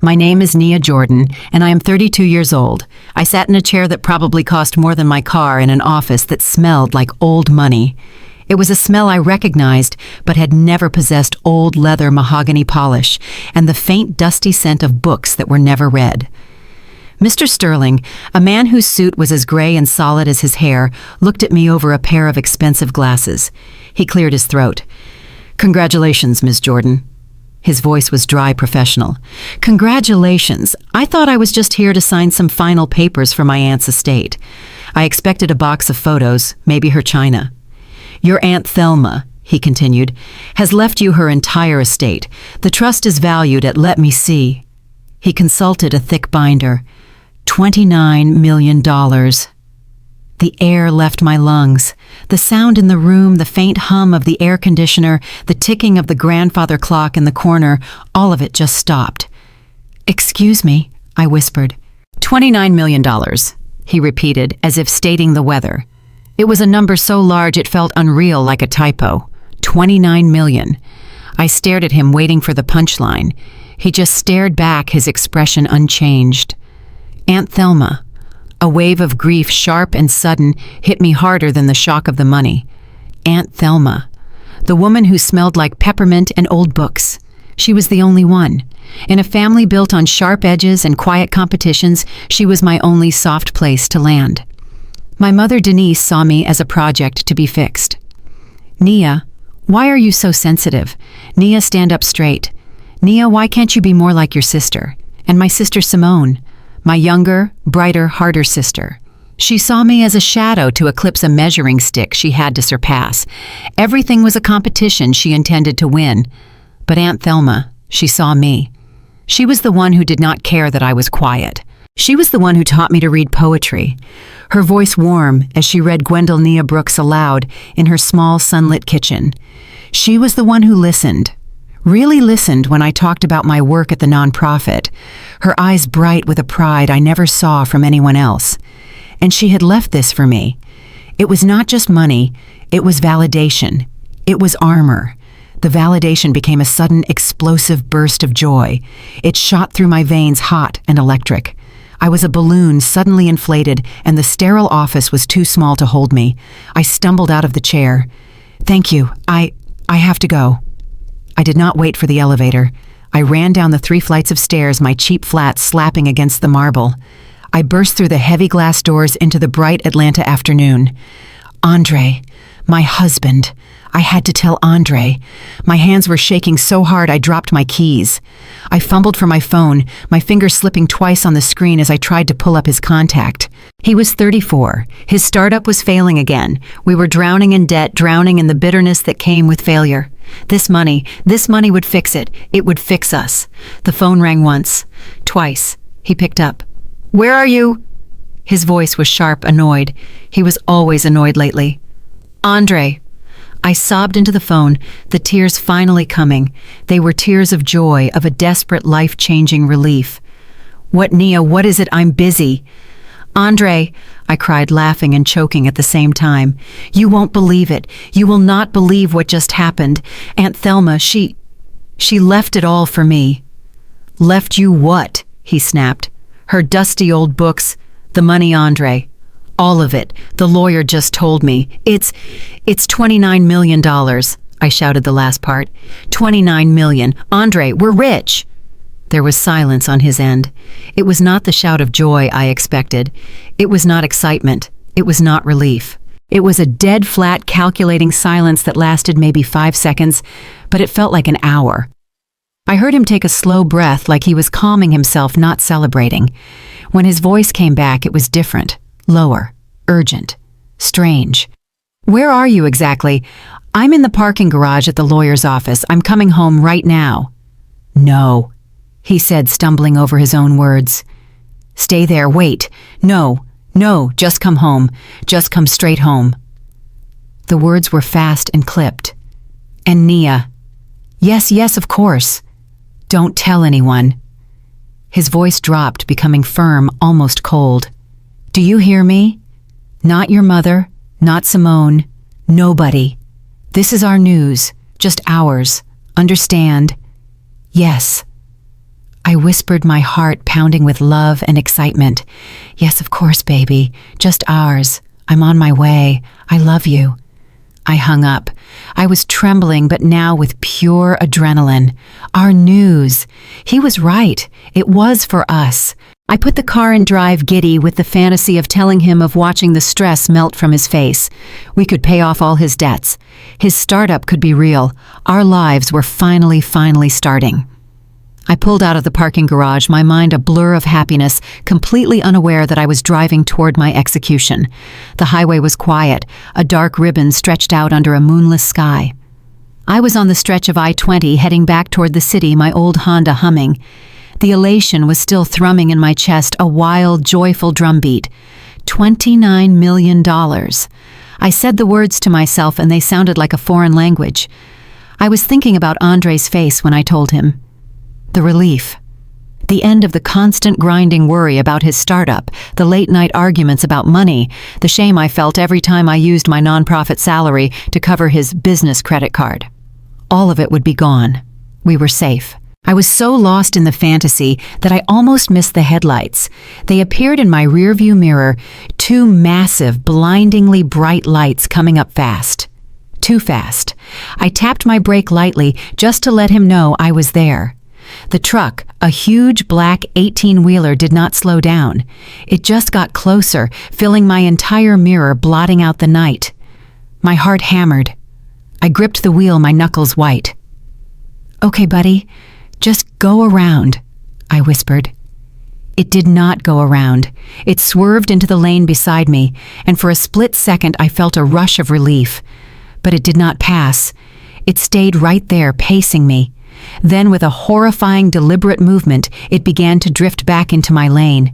My name is Nia Jordan, and I am 32 years old. I sat in a chair that probably cost more than my car in an office that smelled like old money. It was a smell I recognized, but had never possessed old leather mahogany polish, and the faint dusty scent of books that were never read. Mr. Sterling, a man whose suit was as gray and solid as his hair, looked at me over a pair of expensive glasses. He cleared his throat. "Congratulations, Ms. Jordan." His voice was dry professional. "Congratulations. I thought I was just here to sign some final papers for my aunt's estate. I expected a box of photos, maybe her china. Your Aunt Thelma," he continued, "has left you her entire estate. The trust is valued at, let me see." He consulted a thick binder. $29 million. The air left my lungs. The sound in the room, the faint hum of the air conditioner, the ticking of the grandfather clock in the corner, all of it just stopped. "Excuse me," I whispered. $29 million, he repeated, as if stating the weather. It was a number so large it felt unreal, like a typo. 29 million. I stared at him, waiting for the punchline. He just stared back, his expression unchanged. Aunt Thelma. A wave of grief, sharp and sudden, hit me harder than the shock of the money. Aunt Thelma. The woman who smelled like peppermint and old books. She was the only one. In a family built on sharp edges and quiet competitions, she was my only soft place to land. My mother Denise saw me as a project to be fixed. "Nia, why are you so sensitive? Nia, stand up straight. Nia, why can't you be more like your sister? And my sister Simone. My younger, brighter, harder sister. She saw me as a shadow to eclipse a measuring stick she had to surpass. Everything was a competition she intended to win. But Aunt Thelma, she saw me. She was the one who did not care that I was quiet. She was the one who taught me to read poetry. Her voice warm as she read Gwendolyn Nia Brooks aloud in her small sunlit kitchen. She was the one who listened. Really listened when I talked about my work at the nonprofit, her eyes bright with a pride I never saw from anyone else. And she had left this for me. It was not just money, it was validation. It was armor. The validation became a sudden explosive burst of joy. It shot through my veins, hot and electric. I was a balloon suddenly inflated, and the sterile office was too small to hold me. I stumbled out of the chair. "Thank you. I have to go." I did not wait for the elevator. I ran down the 3 flights of stairs, my cheap flat slapping against the marble. I burst through the heavy glass doors into the bright Atlanta afternoon. Andre, my husband. I had to tell Andre. My hands were shaking so hard I dropped my keys. I fumbled for my phone, my finger slipping twice on the screen as I tried to pull up his contact. He was 34. His startup was failing again. We were drowning in debt, drowning in the bitterness that came with failure. This money would fix it. It would fix us. The phone rang once, twice. He picked up. "Where are you?" His voice was sharp, annoyed. He was always annoyed lately. "Andre." I sobbed into the phone, the tears finally coming. They were tears of joy, of a desperate, life-changing relief. "What, Nia, what is it? I'm busy." "Andre," I cried, laughing and choking at the same time. "You won't believe it. You will not believe what just happened. Aunt Thelma, she left it all for me." "Left you what?" he snapped. "Her dusty old books, the money, Andre. All of it. The lawyer just told me. It's $29 million. I shouted the last part. 29 million. "Andre, we're rich." There was silence on his end. It was not the shout of joy I expected. It was not excitement. It was not relief. It was a dead, flat, calculating silence that lasted maybe 5 seconds, but it felt like an hour. I heard him take a slow breath, like he was calming himself, not celebrating. When his voice came back, it was different, lower, urgent, strange. "Where are you exactly?" "I'm in the parking garage at the lawyer's office. I'm coming home right now." "No," he said, stumbling over his own words. "Stay there, wait. No, just come home. Just come straight home." The words were fast and clipped. "And Nia." Yes, of course." "Don't tell anyone." His voice dropped, becoming firm, almost cold. "Do you hear me? Not your mother, not Simone, nobody. This is our news, just ours. Understand?" "Yes." I whispered, my heart pounding with love and excitement. Yes, of course, baby. Just ours. I'm on my way. I love you. I hung up. I was trembling, but now with pure adrenaline. Our news. He was right. It was for us. I put the car in drive, giddy with the fantasy of telling him, of watching the stress melt from his face. We could pay off all his debts. His startup could be real. Our lives were finally starting. I pulled out of the parking garage, my mind a blur of happiness, completely unaware that I was driving toward my execution. The highway was quiet, a dark ribbon stretched out under a moonless sky. I was on the stretch of I-20 heading back toward the city, my old Honda humming. The elation was still thrumming in my chest, a wild, joyful drumbeat. $29 million. I said the words to myself and they sounded like a foreign language. I was thinking about Andre's face when I told him. The relief. The end of the constant grinding worry about his startup, the late-night arguments about money, the shame I felt every time I used my nonprofit salary to cover his business credit card. All of it would be gone. We were safe. I was so lost in the fantasy that I almost missed the headlights. They appeared in my rearview mirror, two massive, blindingly bright lights coming up fast. Too fast. I tapped my brake lightly just to let him know I was there. The truck, a huge black 18-wheeler, did not slow down. It just got closer, filling my entire mirror, blotting out the night. My heart hammered. I gripped the wheel, my knuckles white. "Okay, buddy, just go around," I whispered. It did not go around. It swerved into the lane beside me, and for a split second I felt a rush of relief. But it did not pass. It stayed right there, pacing me. Then, with a horrifying, deliberate movement, it began to drift back into my lane.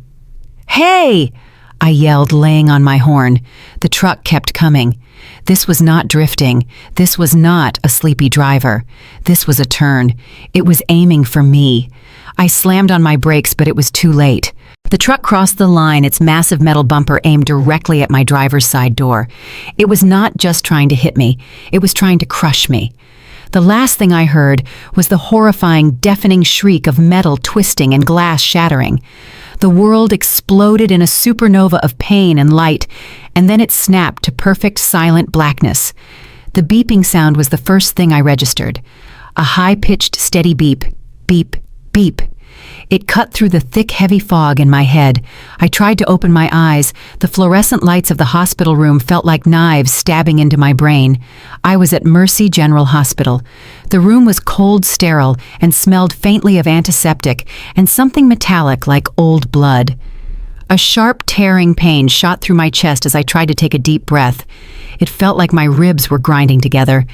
"Hey!" I yelled, laying on my horn. The truck kept coming. This was not drifting. This was not a sleepy driver. This was a turn. It was aiming for me. I slammed on my brakes, but it was too late. The truck crossed the line, its massive metal bumper aimed directly at my driver's side door. It was not just trying to hit me. It was trying to crush me. The last thing I heard was the horrifying, deafening shriek of metal twisting and glass shattering. The world exploded in a supernova of pain and light, and then it snapped to perfect, silent blackness. The beeping sound was the first thing I registered. A high-pitched, steady beep, beep, beep. It cut through the thick, heavy fog in my head. I tried to open my eyes. The fluorescent lights of the hospital room felt like knives stabbing into my brain. I was at Mercy General Hospital. The room was cold, sterile, and smelled faintly of antiseptic and something metallic like old blood. A sharp, tearing pain shot through my chest as I tried to take a deep breath. It felt like my ribs were grinding together.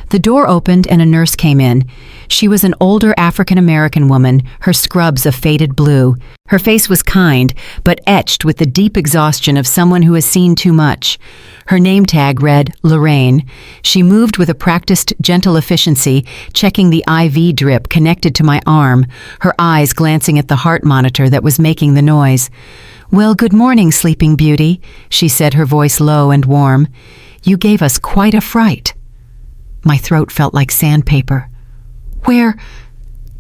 The door opened and a nurse came in. She was an older African-American woman, her scrubs a faded blue. Her face was kind, but etched with the deep exhaustion of someone who has seen too much. Her name tag read Lorraine. She moved with a practiced, gentle efficiency, checking the IV drip connected to my arm, her eyes glancing at the heart monitor that was making the noise. "Well, good morning, Sleeping Beauty," she said, her voice low and warm. "You gave us quite a fright." My throat felt like sandpaper. "Where?"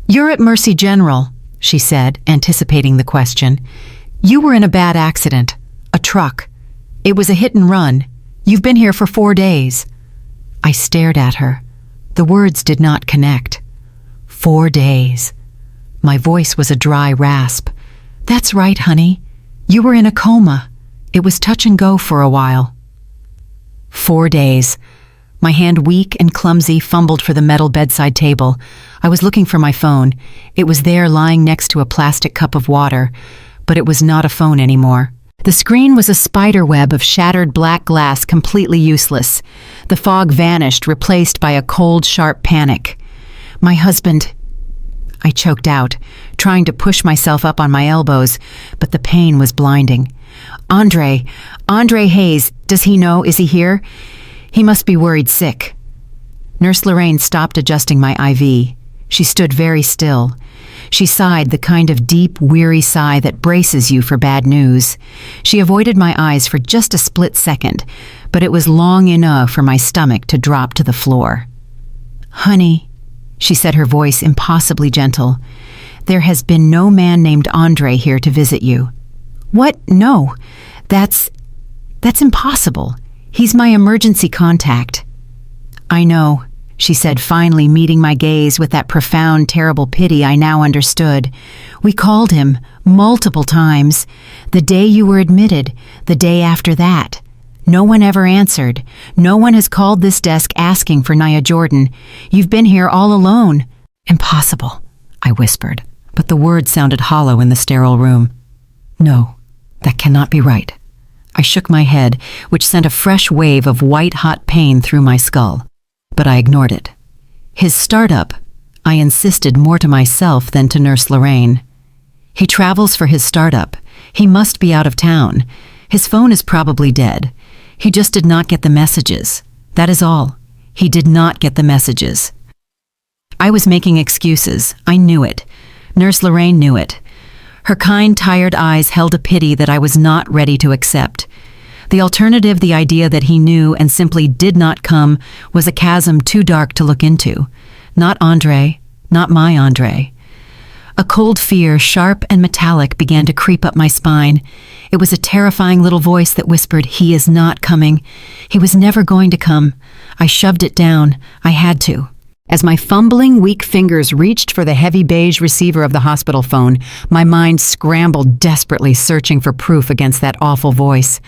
"You're at Mercy General," she said, anticipating the question. "You were in a bad accident. A truck. It was a hit and run. You've been here for 4 days." I stared at her. The words did not connect. 4 days. My voice was a dry rasp. "That's right, honey. You were in a coma. It was touch and go for a while." 4 days. My hand, weak and clumsy, fumbled for the metal bedside table. I was looking for my phone. It was there, lying next to a plastic cup of water, but it was not a phone anymore. The screen was a spider web of shattered black glass, completely useless. The fog vanished, replaced by a cold, sharp panic. "My husband," I choked out, trying to push myself up on my elbows, but the pain was blinding. Andre Hayes, does he know? Is he here? He must be worried sick." Nurse Lorraine stopped adjusting my IV. She stood very still. She sighed, the kind of deep, weary sigh that braces you for bad news. She avoided my eyes for just a split second, but it was long enough for my stomach to drop to the floor. "Honey," she said, her voice impossibly gentle, There has been no man named Andre here to visit you." "What? No. That's impossible. He's my emergency contact." "I know," she said, finally meeting my gaze with that profound, terrible pity I now understood. "We called him multiple times. The day you were admitted, the day after that. No one ever answered. No one has called this desk asking for Nia Jordan. You've been here all alone." "Impossible," I whispered, but the words sounded hollow in the sterile room. "No, that cannot be right." I shook my head, which sent a fresh wave of white-hot pain through my skull. But I ignored it. "His startup," I insisted more to myself than to Nurse Lorraine. "He travels for his startup. He must be out of town. His phone is probably dead. He just did not get the messages. That is all. He did not get the messages." I was making excuses. I knew it. Nurse Lorraine knew it. Her kind, tired eyes held a pity that I was not ready to accept. The alternative, the idea that he knew and simply did not come, was a chasm too dark to look into. Not Andre, not my Andre. A cold fear, sharp and metallic, began to creep up my spine. It was a terrifying little voice that whispered, "He is not coming. He was never going to come." I shoved it down. I had to. As my fumbling, weak fingers reached for the heavy beige receiver of the hospital phone, my mind scrambled desperately, searching for proof against that awful voice.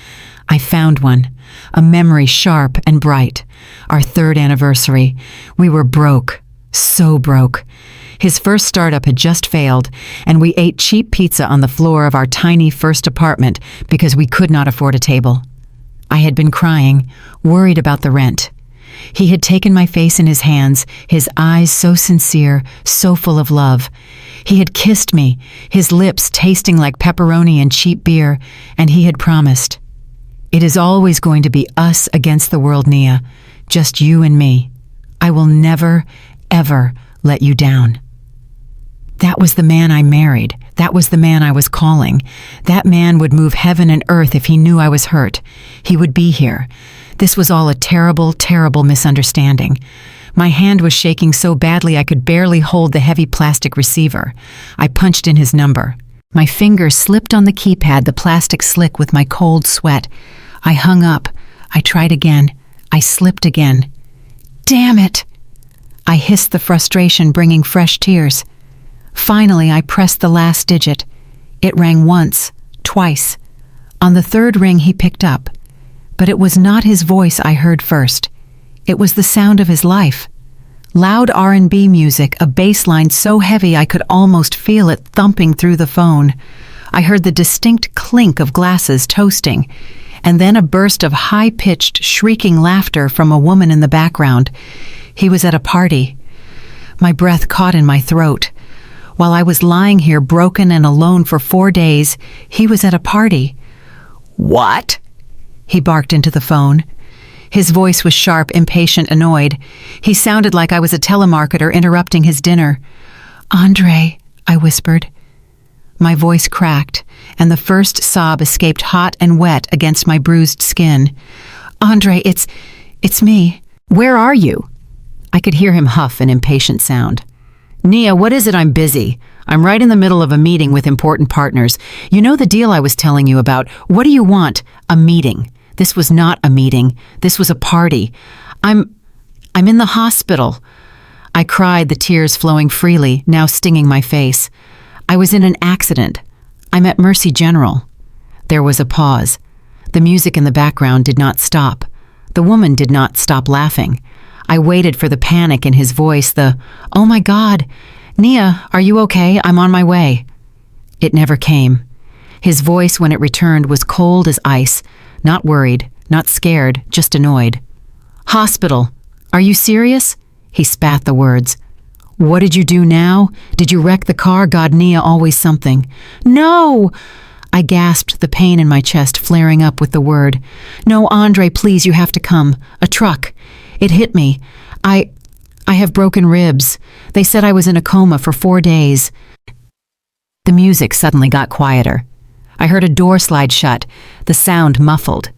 I found one, a memory sharp and bright. Our 3rd anniversary. We were broke, so broke. His first startup had just failed, and we ate cheap pizza on the floor of our tiny first apartment because we could not afford a table. I had been crying, worried about the rent. He had taken my face in his hands, his eyes so sincere, so full of love. He had kissed me, his lips tasting like pepperoni and cheap beer, and he had promised, "It is always going to be us against the world, Nia, just you and me. I will never, ever let you down." That was the man I married. That was the man I was calling. That man would move heaven and earth if he knew I was hurt. He would be here. This was all a terrible, terrible misunderstanding. My hand was shaking so badly I could barely hold the heavy plastic receiver. I punched in his number. My fingers slipped on the keypad, the plastic slick with my cold sweat. I hung up. I tried again. I slipped again. "Damn it!" I hissed, the frustration bringing fresh tears. Finally, I pressed the last digit. It rang once, twice. On the 3rd ring, he picked up. But it was not his voice I heard first. It was the sound of his life. Loud R&B music, a bass line so heavy I could almost feel it thumping through the phone. I heard the distinct clink of glasses toasting, and then a burst of high-pitched, shrieking laughter from a woman in the background. He was at a party. My breath caught in my throat. While I was lying here broken and alone for 4 days, he was at a party. "What?" He barked into the phone. His voice was sharp, impatient, annoyed. He sounded like I was a telemarketer interrupting his dinner. "Andre," I whispered. My voice cracked, and the first sob escaped hot and wet against my bruised skin. "Andre, it's me. Where are you?" I could hear him huff an impatient sound. "Nia, what is it? I'm busy. I'm right in the middle of a meeting with important partners. You know the deal I was telling you about. What do you want?" "A meeting." This was not a meeting. This was a party. I'm in the hospital." I cried, the tears flowing freely, now stinging my face. "I was in an accident. I'm at Mercy General." There was a pause. The music in the background did not stop. The woman did not stop laughing. I waited for the panic in his voice, the, "Oh my God, Nia, are you okay? I'm on my way." It never came. His voice, when it returned, was cold as ice, not worried, not scared, just annoyed. "Hospital. Are you serious?" He spat the words. "What did you do now? Did you wreck the car? God, Nia, always something." "No!" I gasped, the pain in my chest flaring up with the word. "No, Andre, please, you have to come. A truck. It hit me. I have broken ribs. They said I was in a coma for 4 days." The music suddenly got quieter. I heard a door slide shut, the sound muffled.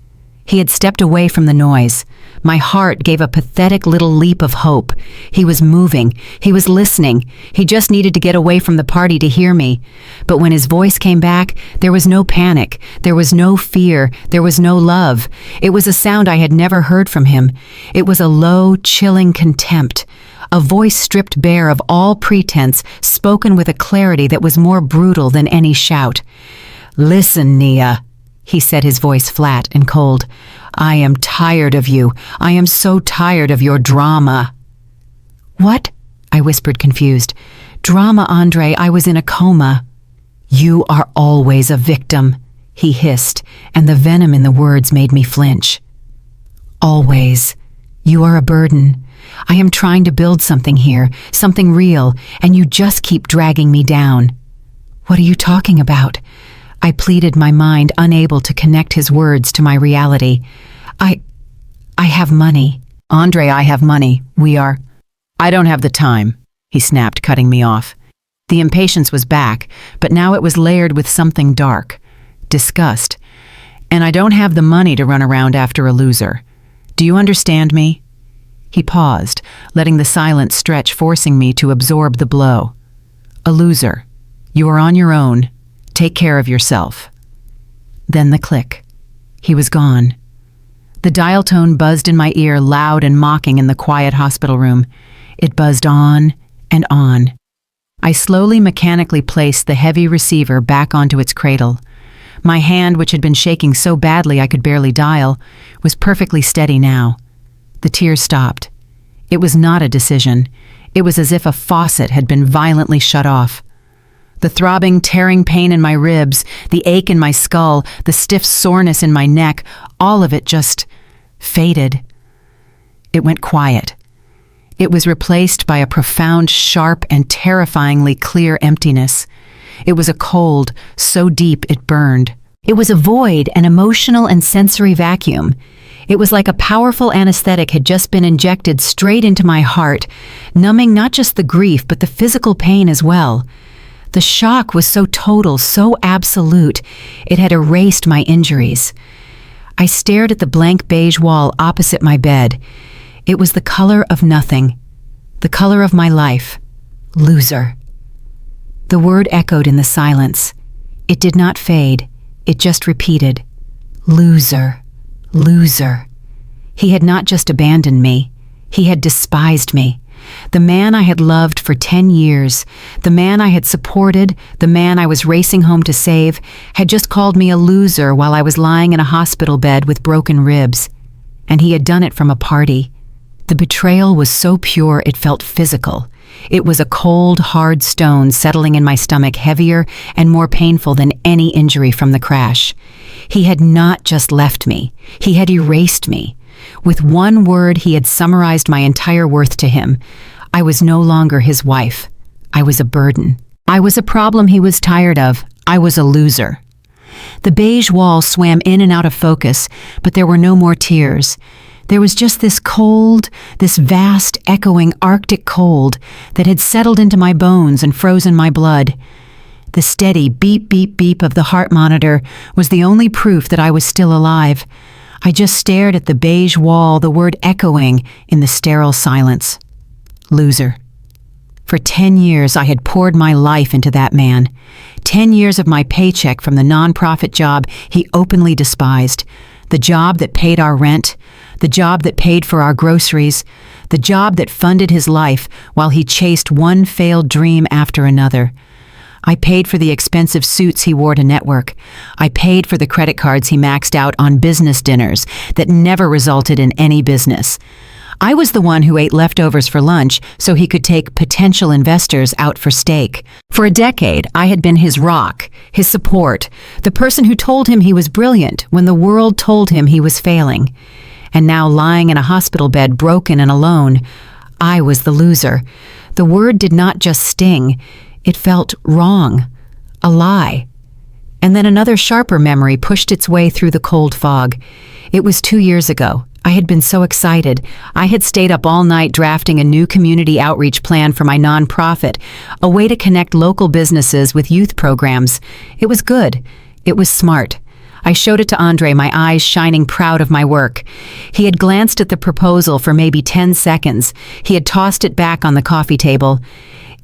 He had stepped away from the noise. My heart gave a pathetic little leap of hope. He was moving. He was listening. He just needed to get away from the party to hear me. But when his voice came back, there was no panic. There was no fear. There was no love. It was a sound I had never heard from him. It was a low, chilling contempt. A voice stripped bare of all pretense, spoken with a clarity that was more brutal than any shout. "Listen, Nia," he said, his voice flat and cold. "I am tired of you. I am so tired of your drama." "What?" I whispered, confused. "Drama, Andre. I was in a coma." "You are always a victim," he hissed, and the venom in the words made me flinch. "Always. You are a burden. I am trying to build something here, something real, and you just keep dragging me down." "What are you talking about?" I pleaded, my mind unable to connect his words to my reality. I have money." "Andre, I have money. I don't have the time," he snapped, cutting me off. The impatience was back, but now it was layered with something dark. Disgust. "And I don't have the money to run around after a loser. Do you understand me?" He paused, letting the silence stretch, forcing me to absorb the blow. "A loser. You are on your own. Take care of yourself." Then the click. He was gone. The dial tone buzzed in my ear, loud and mocking in the quiet hospital room. It buzzed on and on. I slowly, mechanically placed the heavy receiver back onto its cradle. My hand, which had been shaking so badly I could barely dial, was perfectly steady now. The tears stopped. It was not a decision. It was as if a faucet had been violently shut off. The throbbing, tearing pain in my ribs, the ache in my skull, the stiff soreness in my neck, all of it just faded. It went quiet. It was replaced by a profound, sharp, and terrifyingly clear emptiness. It was a cold, so deep it burned. It was a void, an emotional and sensory vacuum. It was like a powerful anesthetic had just been injected straight into my heart, numbing not just the grief, but the physical pain as well. The shock was so total, so absolute, it had erased my injuries. I stared at the blank beige wall opposite my bed. It was the color of nothing, the color of my life. Loser. The word echoed in the silence. It did not fade, it just repeated. Loser. Loser. He had not just abandoned me, he had despised me. The man I had loved for 10 years, the man I had supported, the man I was racing home to save, had just called me a loser while I was lying in a hospital bed with broken ribs. And he had done it from a party. The betrayal was so pure it felt physical. It was a cold, hard stone settling in my stomach, heavier and more painful than any injury from the crash. He had not just left me, he had erased me. With one word, he had summarized my entire worth to him. I was no longer his wife. I was a burden. I was a problem he was tired of. I was a loser. The beige wall swam in and out of focus, but there were no more tears. There was just this cold, this vast, echoing Arctic cold that had settled into my bones and frozen my blood. The steady beep, beep, beep of the heart monitor was the only proof that I was still alive. I just stared at the beige wall, the word echoing in the sterile silence. Loser. For 10 years, I had poured my life into that man. 10 years of my paycheck from the nonprofit job he openly despised. The job that paid our rent. The job that paid for our groceries. The job that funded his life while he chased one failed dream after another. I paid for the expensive suits he wore to network. I paid for the credit cards he maxed out on business dinners that never resulted in any business. I was the one who ate leftovers for lunch so he could take potential investors out for steak. For a decade, I had been his rock, his support, the person who told him he was brilliant when the world told him he was failing. And now, lying in a hospital bed, broken and alone, I was the loser. The word did not just sting. It felt wrong, a lie. And then another sharper memory pushed its way through the cold fog. It was 2 years ago. I had been so excited. I had stayed up all night drafting a new community outreach plan for my nonprofit, a way to connect local businesses with youth programs. It was good. It was smart. I showed it to Andre, my eyes shining proud of my work. He had glanced at the proposal for maybe 10 seconds. He had tossed it back on the coffee table.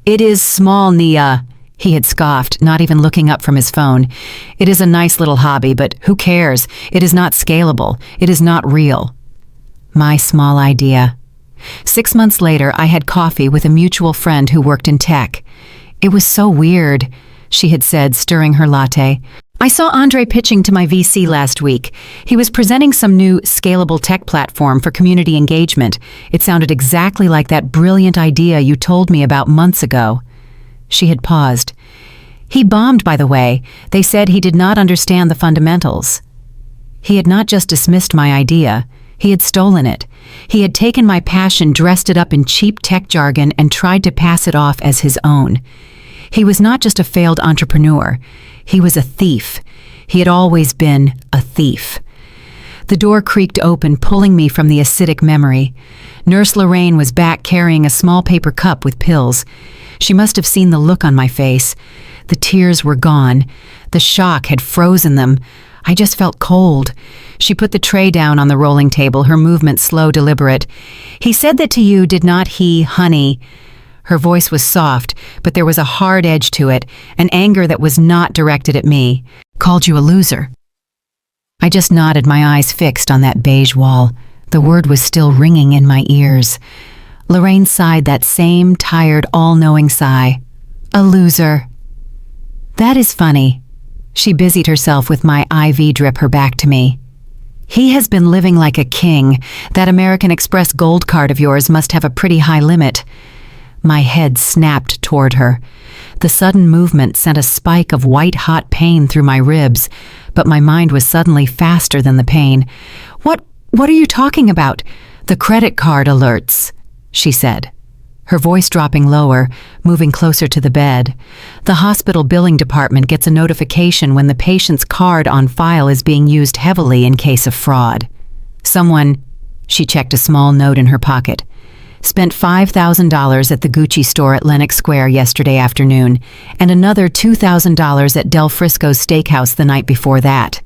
"It is small, Nia," he had scoffed, not even looking up from his phone. "It is a nice little hobby, but who cares? It is not scalable. It is not real." My small idea. 6 months later, I had coffee with a mutual friend who worked in tech. "It was so weird," she had said, stirring her latte. "I saw Andre pitching to my VC last week. He was presenting some new scalable tech platform for community engagement. It sounded exactly like that brilliant idea you told me about months ago." She had paused. "He bombed, by the way. They said he did not understand the fundamentals." He had not just dismissed my idea. He had stolen it. He had taken my passion, dressed it up in cheap tech jargon, and tried to pass it off as his own. He was not just a failed entrepreneur. He was a thief. He had always been a thief. The door creaked open, pulling me from the acidic memory. Nurse Lorraine was back carrying a small paper cup with pills. She must have seen the look on my face. The tears were gone. The shock had frozen them. I just felt cold. She put the tray down on the rolling table, her movement slow, deliberate. "He said that to you, did not he, honey?" Her voice was soft, but there was a hard edge to it, an anger that was not directed at me. "Called you a loser." I just nodded, my eyes fixed on that beige wall. The word was still ringing in my ears. Lorraine sighed that same tired, all-knowing sigh. "A loser." "That is funny." She busied herself with my IV drip, her back to me. "He has been living like a king. That American Express gold card of yours must have a pretty high limit." My head snapped toward her. The sudden movement sent a spike of white-hot pain through my ribs, but my mind was suddenly faster than the pain. What are you talking about?" "The credit card alerts," she said, her voice dropping lower, moving closer to the bed. "The hospital billing department gets a notification when the patient's card on file is being used heavily in case of fraud. Someone," she checked a small note in her pocket, "spent $5,000 at the Gucci store at Lenox Square yesterday afternoon, and another $2,000 at Del Frisco's steakhouse the night before that."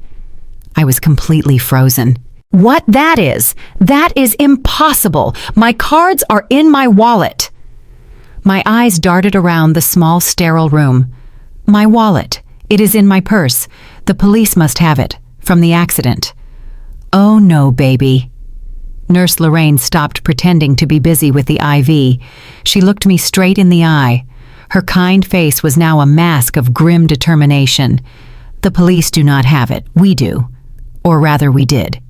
I was completely frozen. "What that is impossible. My cards are in my wallet." My eyes darted around the small, sterile room. "My wallet. It is in my purse. The police must have it, from the accident." "Oh no, baby." Nurse Lorraine stopped pretending to be busy with the IV. She looked me straight in the eye. Her kind face was now a mask of grim determination. "The police do not have it. We do. Or rather, we did."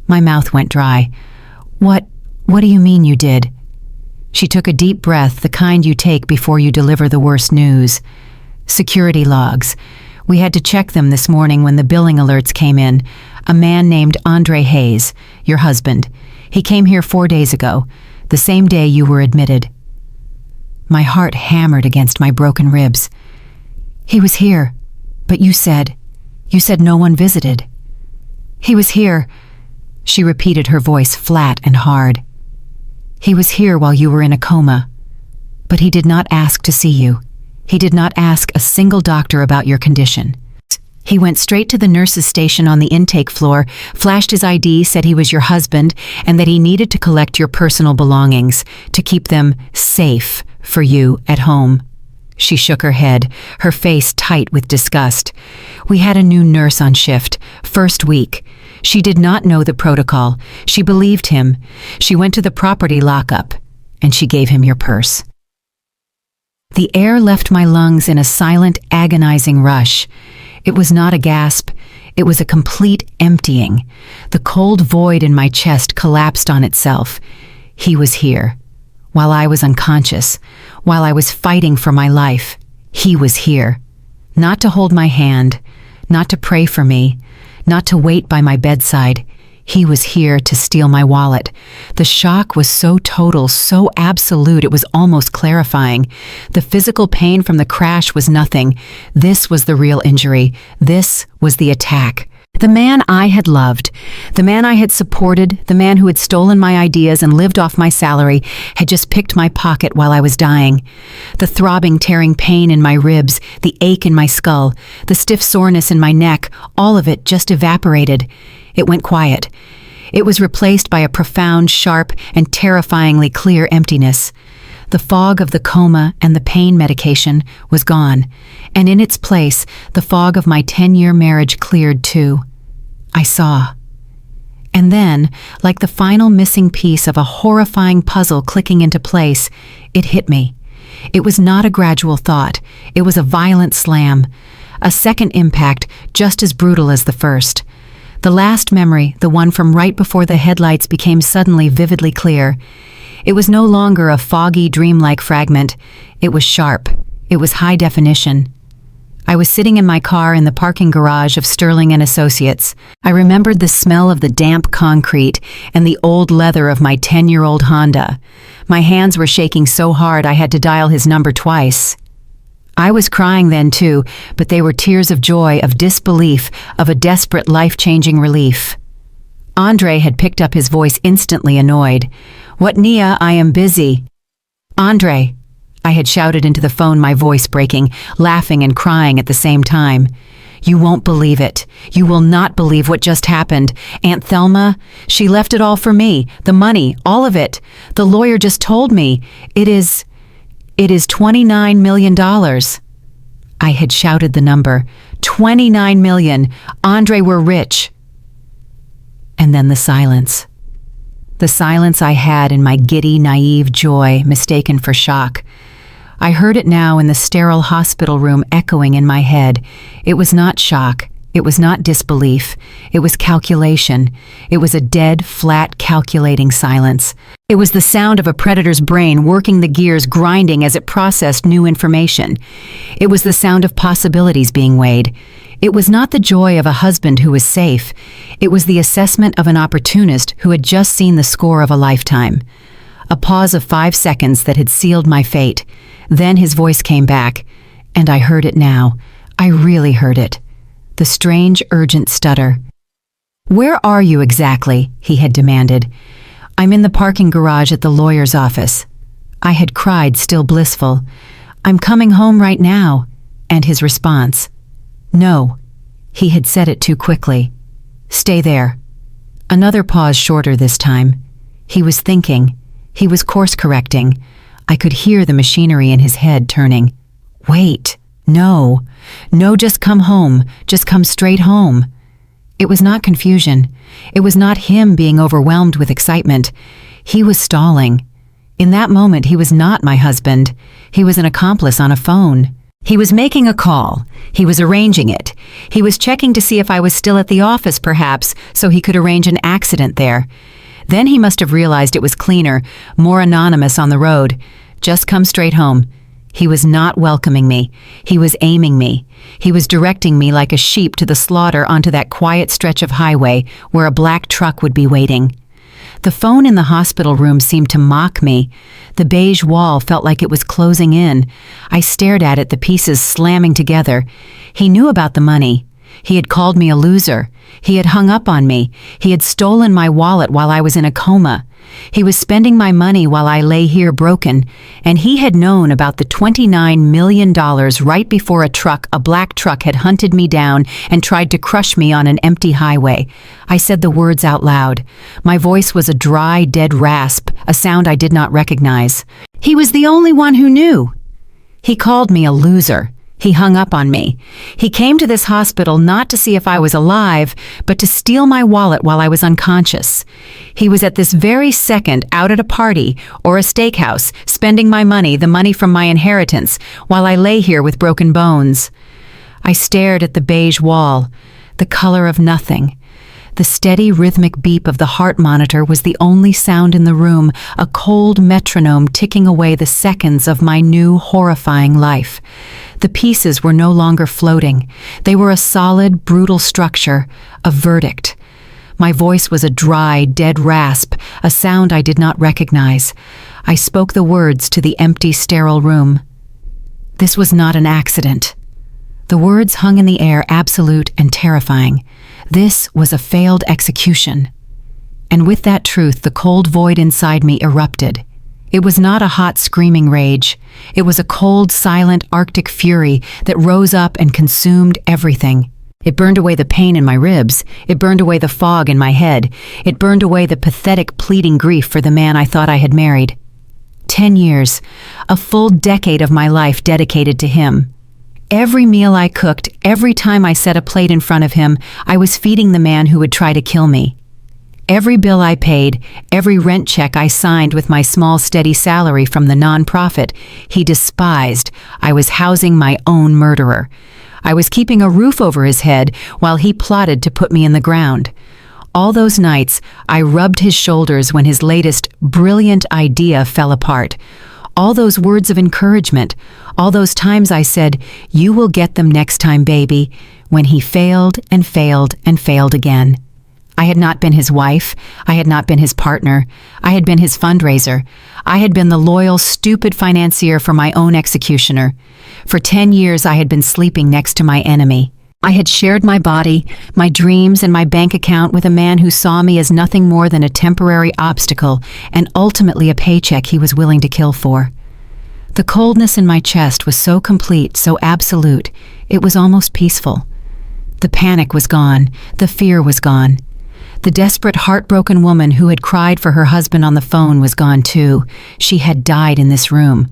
My mouth went dry. What do you mean you did?" She took a deep breath, the kind you take before you deliver the worst news. "Security logs. We had to check them this morning when the billing alerts came in. A man named Andre Hayes, your husband. He came here 4 days ago, the same day you were admitted." My heart hammered against my broken ribs. "He was here, but you said no one visited." "He was here," she repeated, her voice flat and hard. "He was here while you were in a coma. But he did not ask to see you. He did not ask a single doctor about your condition. He went straight to the nurse's station on the intake floor, flashed his ID, said he was your husband, and that he needed to collect your personal belongings, to keep them safe for you at home." She shook her head, her face tight with disgust. "We had a new nurse on shift, first week. She did not know the protocol. She believed him. She went to the property lockup, and she gave him your purse." The air left my lungs in a silent, agonizing rush. It was not a gasp. It was a complete emptying. The cold void in my chest collapsed on itself. He was here. While I was unconscious, while I was fighting for my life, he was here. Not to hold my hand, not to pray for me, not to wait by my bedside. He was here to steal my wallet. The shock was so total, so absolute, it was almost clarifying. The physical pain from the crash was nothing. This was the real injury. This was the attack. The man I had loved, the man I had supported, the man who had stolen my ideas and lived off my salary, had just picked my pocket while I was dying. The throbbing, tearing pain in my ribs, the ache in my skull, the stiff soreness in my neck, all of it just evaporated. It went quiet. It was replaced by a profound, sharp, and terrifyingly clear emptiness. The fog of the coma and the pain medication was gone, and in its place, the fog of my 10-year marriage cleared too. I saw. And then, like the final missing piece of a horrifying puzzle clicking into place, it hit me. It was not a gradual thought. It was a violent slam. A second impact, just as brutal as the first. The last memory, the one from right before the headlights, became suddenly vividly clear. It was no longer a foggy, dreamlike fragment. It was sharp. It was high definition. I was sitting in my car in the parking garage of Sterling and Associates. I remembered the smell of the damp concrete and the old leather of my 10-year-old Honda. My hands were shaking so hard I had to dial his number twice. I was crying then too, but they were tears of joy, of disbelief, of a desperate, life-changing relief. Andre had picked up his voice, instantly annoyed. "What, Nia? I am busy." "Andre," I had shouted into the phone, my voice breaking, laughing and crying at the same time. "You won't believe it. You will not believe what just happened. Aunt Thelma, she left it all for me. The money, all of it. The lawyer just told me. It is $29 million. I had shouted the number. $29 million. Andre, we're rich. And then the silence. The silence I had in my giddy, naive joy, mistaken for shock. I heard it now in the sterile hospital room echoing in my head. It was not shock. It was not disbelief. It was calculation. It was a dead, flat, calculating silence. It was the sound of a predator's brain working the gears, grinding as it processed new information. It was the sound of possibilities being weighed. It was not the joy of a husband who was safe. It was the assessment of an opportunist who had just seen the score of a lifetime. A pause of 5 seconds that had sealed my fate. Then his voice came back, and I heard it now. I really heard it. The strange, urgent stutter. "Where are you exactly?" he had demanded. "I'm in the parking garage at the lawyer's office." I had cried, still blissful. "I'm coming home right now." And his response. "No." He had said it too quickly. "Stay there." Another pause, shorter this time. He was thinking. He was course-correcting. I could hear the machinery in his head turning. "Wait. No. No, just come home. Just come straight home." It was not confusion. It was not him being overwhelmed with excitement. He was stalling. In that moment, he was not my husband. He was an accomplice on a phone. He was making a call. He was arranging it. He was checking to see if I was still at the office, perhaps, so he could arrange an accident there. Then he must have realized it was cleaner, more anonymous on the road. Just come straight home. He was not welcoming me. He was aiming me. He was directing me like a sheep to the slaughter onto that quiet stretch of highway where a black truck would be waiting. The phone in the hospital room seemed to mock me. The beige wall felt like it was closing in. I stared at it, the pieces slamming together. He knew about the money. He had called me a loser. He had hung up on me. He had stolen my wallet while I was in a coma. He was spending my money while I lay here broken, and he had known about the $29 million right before a black truck had hunted me down and tried to crush me on an empty highway. I said the words out loud. My voice was a dry, dead rasp, a sound I did not recognize. He was the only one who knew. He called me a loser. He hung up on me. He came to this hospital not to see if I was alive, but to steal my wallet while I was unconscious. He was at this very second out at a party or a steakhouse, spending my money, the money from my inheritance, while I lay here with broken bones. I stared at the beige wall, the color of nothing. The steady, rhythmic beep of the heart monitor was the only sound in the room, a cold metronome ticking away the seconds of my new, horrifying life. The pieces were no longer floating. They were a solid, brutal structure, a verdict. My voice was a dry, dead rasp, a sound I did not recognize. I spoke the words to the empty, sterile room. This was not an accident. The words hung in the air, absolute and terrifying. This was a failed execution. And with that truth, the cold void inside me erupted. It was not a hot, screaming rage. It was a cold, silent, Arctic fury that rose up and consumed everything. It burned away the pain in my ribs. It burned away the fog in my head. It burned away the pathetic, pleading grief for the man I thought I had married. 10 years, a full decade of my life dedicated to him. Every meal I cooked, every time I set a plate in front of him, I was feeding the man who would try to kill me. Every bill I paid, every rent check I signed with my small steady salary from the nonprofit, he despised. I was housing my own murderer. I was keeping a roof over his head while he plotted to put me in the ground. All those nights, I rubbed his shoulders when his latest brilliant idea fell apart. All those words of encouragement, all those times I said, "You will get them next time, baby," when he failed and failed and failed again. I had not been his wife. I had not been his partner. I had been his fundraiser. I had been the loyal, stupid financier for my own executioner. For 10 years, I had been sleeping next to my enemy. I had shared my body, my dreams, and my bank account with a man who saw me as nothing more than a temporary obstacle and ultimately a paycheck he was willing to kill for. The coldness in my chest was so complete, so absolute, it was almost peaceful. The panic was gone. The fear was gone. The desperate, heartbroken woman who had cried for her husband on the phone was gone too. She had died in this room.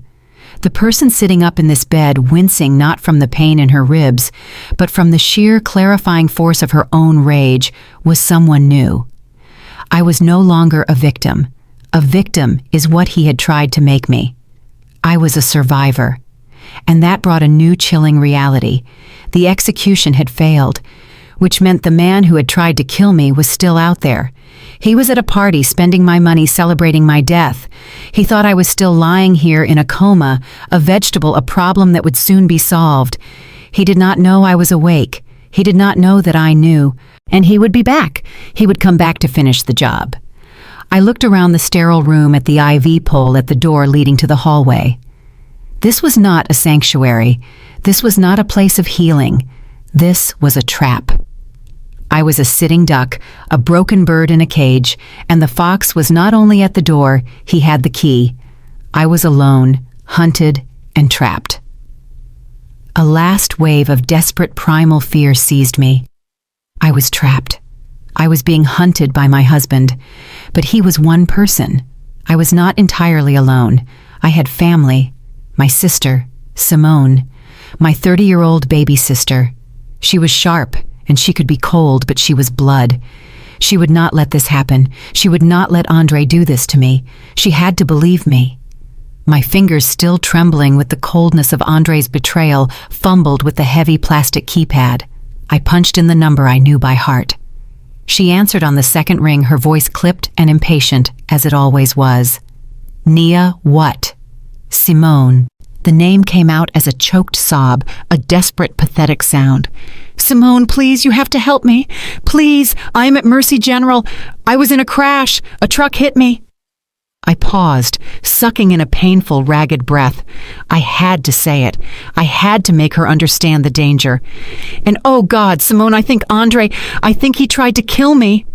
The person sitting up in this bed, wincing not from the pain in her ribs, but from the sheer clarifying force of her own rage, was someone new. I was no longer a victim. A victim is what he had tried to make me. I was a survivor. And that brought a new chilling reality. The execution had failed, which meant the man who had tried to kill me was still out there. He was at a party spending my money celebrating my death. He thought I was still lying here in a coma, a vegetable, a problem that would soon be solved. He did not know I was awake. He did not know that I knew. And he would be back. He would come back to finish the job. I looked around the sterile room at the IV pole at the door leading to the hallway. This was not a sanctuary. This was not a place of healing. This was a trap. I was a sitting duck, a broken bird in a cage, and the fox was not only at the door, he had the key. I was alone, hunted, and trapped. A last wave of desperate primal fear seized me. I was trapped. I was being hunted by my husband, but he was one person. I was not entirely alone. I had family, my sister, Simone, my 30-year-old baby sister. She was sharp, and she could be cold, but she was blood. She would not let this happen. She would not let Andre do this to me. She had to believe me. My fingers still trembling with the coldness of Andre's betrayal, fumbled with the heavy plastic keypad. I punched in the number I knew by heart. She answered on the second ring, her voice clipped and impatient, as it always was. Nia what? Simone. The name came out as a choked sob, a desperate, pathetic sound. Simone, please, you have to help me. Please, I am at Mercy General. I was in a crash. A truck hit me. I paused, sucking in a painful, ragged breath. I had to say it. I had to make her understand the danger. And oh God, Simone, I think he tried to kill me.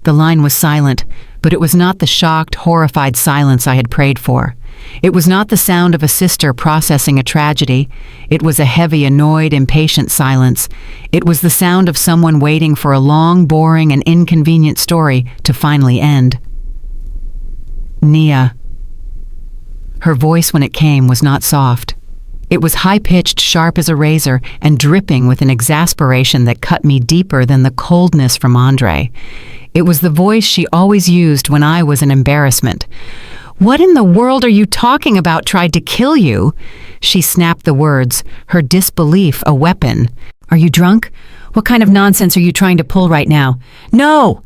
The line was silent, but it was not the shocked, horrified silence I had prayed for. It was not the sound of a sister processing a tragedy. It was a heavy, annoyed, impatient silence. It was the sound of someone waiting for a long, boring, and inconvenient story to finally end. Nia. Her voice, when it came, was not soft. It was high-pitched, sharp as a razor, and dripping with an exasperation that cut me deeper than the coldness from Andre. It was the voice she always used when I was an embarrassment. What in the world are you talking about? Tried to kill you? She snapped the words, her disbelief a weapon. Are you drunk? What kind of nonsense are you trying to pull right now? No!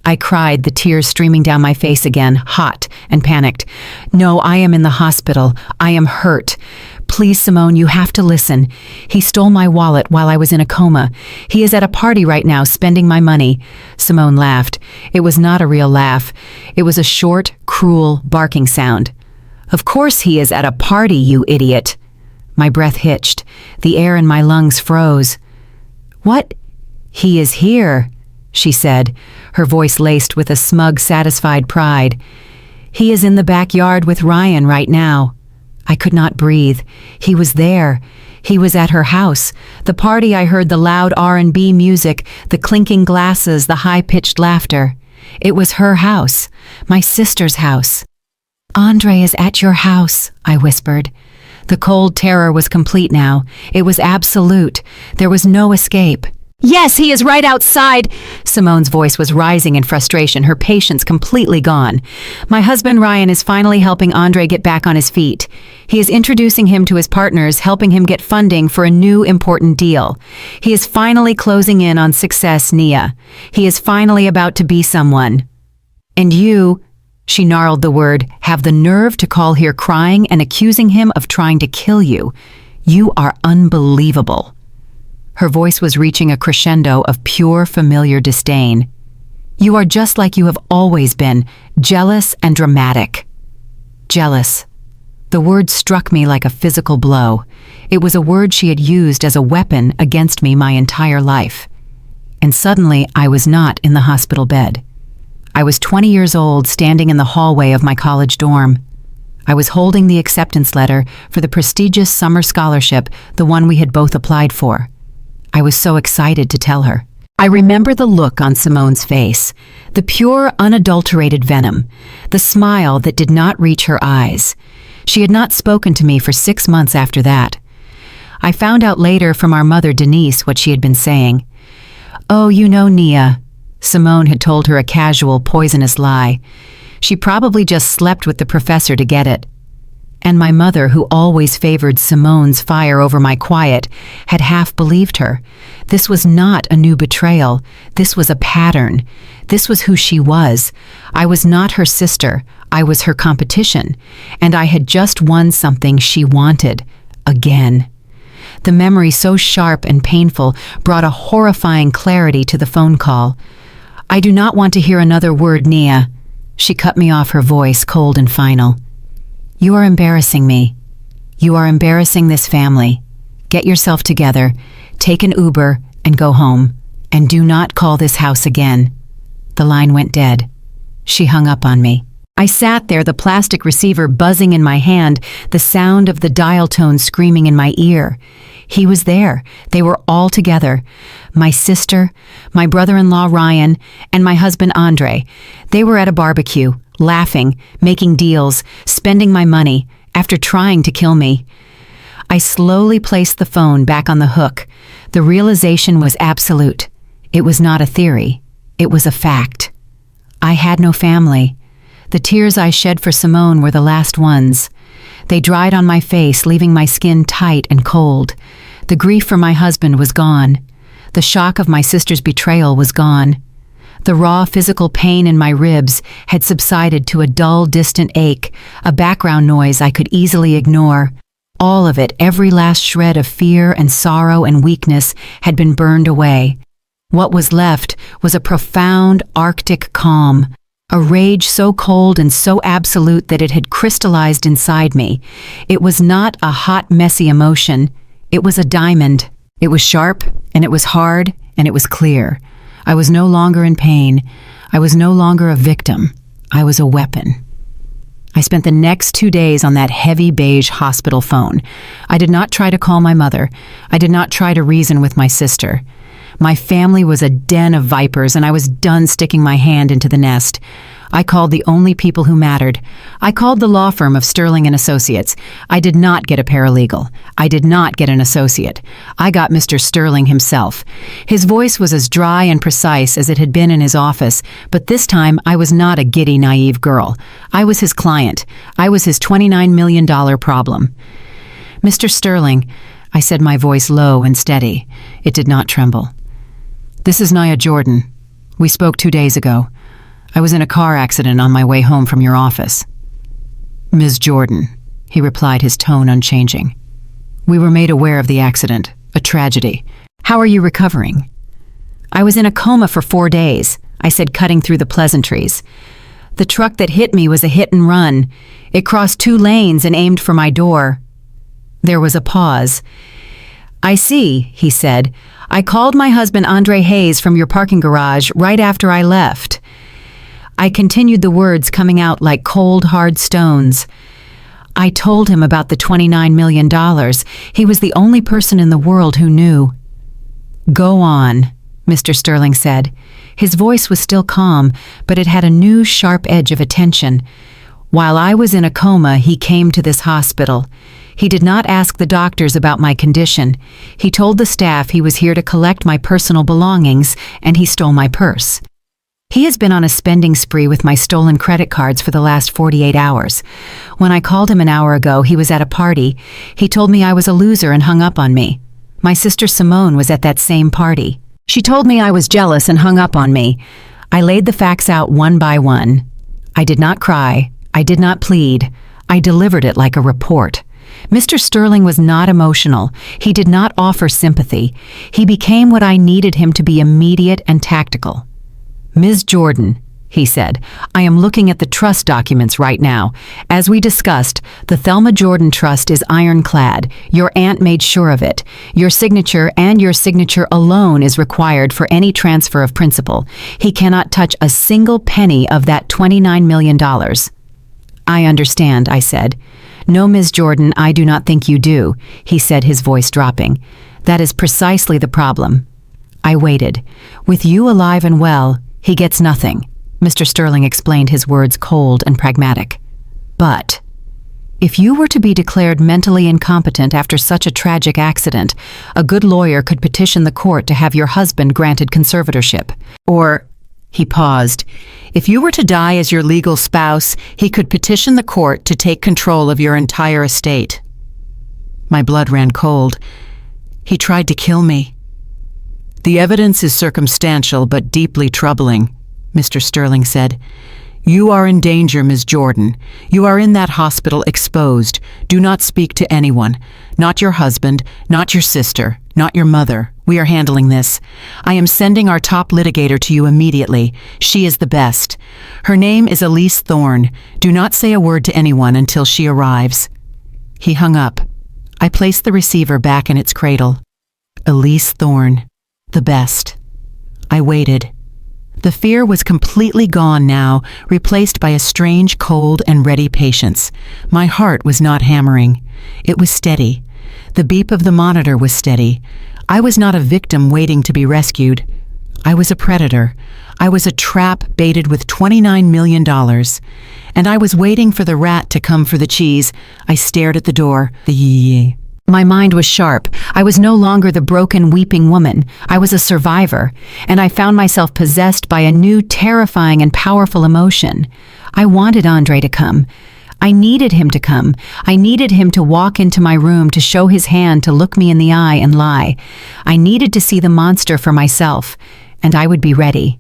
I cried, the tears streaming down my face again, hot and panicked. No, I am in the hospital. I am hurt. Please, Simone, you have to listen. He stole my wallet while I was in a coma. He is at a party right now, spending my money. Simone laughed. It was not a real laugh. It was a short, cruel, barking sound. Of course he is at a party, you idiot. My breath hitched. The air in my lungs froze. "What? He is here," she said, her voice laced with a smug, satisfied pride. "He is in the backyard with Ryan right now." I could not breathe. He was there. He was at her house. The party I heard, the loud R&B music, the clinking glasses, the high-pitched laughter. It was her house, my sister's house. "Andre is at your house," I whispered. The cold terror was complete now. It was absolute. There was no escape. "Yes, he is right outside." Simone's voice was rising in frustration, her patience completely gone. "My husband Ryan is finally helping Andre get back on his feet. He is introducing him to his partners, helping him get funding for a new important deal. He is finally closing in on success, Nia. He is finally about to be someone. And you," she gnarled the word, "have the nerve to call here crying and accusing him of trying to kill you. You are unbelievable." Her voice was reaching a crescendo of pure, familiar disdain. "You are just like you have always been, jealous and dramatic." Jealous. The word struck me like a physical blow. It was a word she had used as a weapon against me my entire life. And suddenly, I was not in the hospital bed. I was 20 years old, standing in the hallway of my college dorm. I was holding the acceptance letter for the prestigious summer scholarship, the one we had both applied for. I was so excited to tell her. I remember the look on Simone's face, the pure, unadulterated venom, the smile that did not reach her eyes. She had not spoken to me for 6 months after that. I found out later from our mother Denise what she had been saying. "Oh, you know, Nia," Simone had told her a casual, poisonous lie. She probably just slept with the professor to get it. And my mother, who always favored Simone's fire over my quiet, had half believed her. This was not a new betrayal. This was a pattern. This was who she was. I was not her sister. I was her competition. And I had just won something she wanted. Again. The memory, so sharp and painful, brought a horrifying clarity to the phone call. "I do not want to hear another word, Nia." She cut me off, her voice cold and final. "You are embarrassing me. You are embarrassing this family. Get yourself together, take an Uber, and go home. And do not call this house again." The line went dead. She hung up on me. I sat there, the plastic receiver buzzing in my hand, the sound of the dial tone screaming in my ear. He was there. They were all together. My sister, my brother-in-law Ryan, and my husband Andre. They were at a barbecue, laughing, making deals, spending my money, after trying to kill me. I slowly placed the phone back on the hook. The realization was absolute. It was not a theory. It was a fact. I had no family. The tears I shed for Simone were the last ones. They dried on my face, leaving my skin tight and cold. The grief for my husband was gone. The shock of my sister's betrayal was gone. The raw physical pain in my ribs had subsided to a dull, distant ache, a background noise I could easily ignore. All of it, every last shred of fear and sorrow and weakness, had been burned away. What was left was a profound, arctic calm, a rage so cold and so absolute that it had crystallized inside me. It was not a hot, messy emotion. It was a diamond. It was sharp, and it was hard, and it was clear. I was no longer in pain. I was no longer a victim. I was a weapon. I spent the next 2 days on that heavy beige hospital phone. I did not try to call my mother. I did not try to reason with my sister. My family was a den of vipers, and I was done sticking my hand into the nest. I called the only people who mattered. I called the law firm of Sterling & Associates. I did not get a paralegal. I did not get an associate. I got Mr. Sterling himself. His voice was as dry and precise as it had been in his office, but this time I was not a giddy, naive girl. I was his client. I was his $29 million problem. "Mr. Sterling," I said, my voice low and steady. It did not tremble. "This is Nia Jordan. We spoke 2 days ago. I was in a car accident on my way home from your office." "Ms. Jordan," he replied, his tone unchanging. "We were made aware of the accident, a tragedy. How are you recovering?" "I was in a coma for 4 days," I said, cutting through the pleasantries. "The truck that hit me was a hit and run. It crossed 2 lanes and aimed for my door." There was a pause. "I see," he said. "I called my husband Andre Hayes from your parking garage right after I left." I continued, the words coming out like cold, hard stones. "I told him about the $29 million. He was the only person in the world who knew." "Go on," Mr. Sterling said. His voice was still calm, but it had a new, sharp edge of attention. "While I was in a coma, he came to this hospital. He did not ask the doctors about my condition. He told the staff he was here to collect my personal belongings, and he stole my purse. He has been on a spending spree with my stolen credit cards for the last 48 hours. When I called him an hour ago, he was at a party. He told me I was a loser and hung up on me. My sister Simone was at that same party. She told me I was jealous and hung up on me. I laid the facts out one by one. I did not cry. I did not plead. I delivered it like a report. Mr. Sterling was not emotional. He did not offer sympathy. He became what I needed him to be: immediate and tactical. "Ms. Jordan," he said, "I am looking at the trust documents right now. As we discussed, the Thelma Jordan Trust is ironclad. Your aunt made sure of it. Your signature and your signature alone is required for any transfer of principal. He cannot touch a single penny of that $29 million. "I understand," I said. "No, Ms. Jordan, I do not think you do," he said, his voice dropping. "That is precisely the problem." I waited. "With you alive and well, he gets nothing," Mr. Sterling explained, his words cold and pragmatic. "But if you were to be declared mentally incompetent after such a tragic accident, a good lawyer could petition the court to have your husband granted conservatorship. Or," he paused, "if you were to die as your legal spouse, he could petition the court to take control of your entire estate." My blood ran cold. "He tried to kill me." "The evidence is circumstantial but deeply troubling," Mr. Sterling said. "You are in danger, Ms. Jordan. You are in that hospital exposed. Do not speak to anyone. Not your husband, not your sister, not your mother. We are handling this. I am sending our top litigator to you immediately. She is the best. Her name is Elise Thorne. Do not say a word to anyone until she arrives." He hung up. I placed the receiver back in its cradle. Elise Thorne. The best. I waited. The fear was completely gone now, replaced by a strange, cold, and ready patience. My heart was not hammering. It was steady. The beep of the monitor was steady. I was not a victim waiting to be rescued. I was a predator. I was a trap baited with $29 million. And I was waiting for the rat to come for the cheese. I stared at the door. My mind was sharp. I was no longer the broken, weeping woman. I was a survivor, and I found myself possessed by a new, terrifying and powerful emotion. I wanted Andre to come. I needed him to come. I needed him to walk into my room, to show his hand, to look me in the eye and lie. I needed to see the monster for myself, and I would be ready.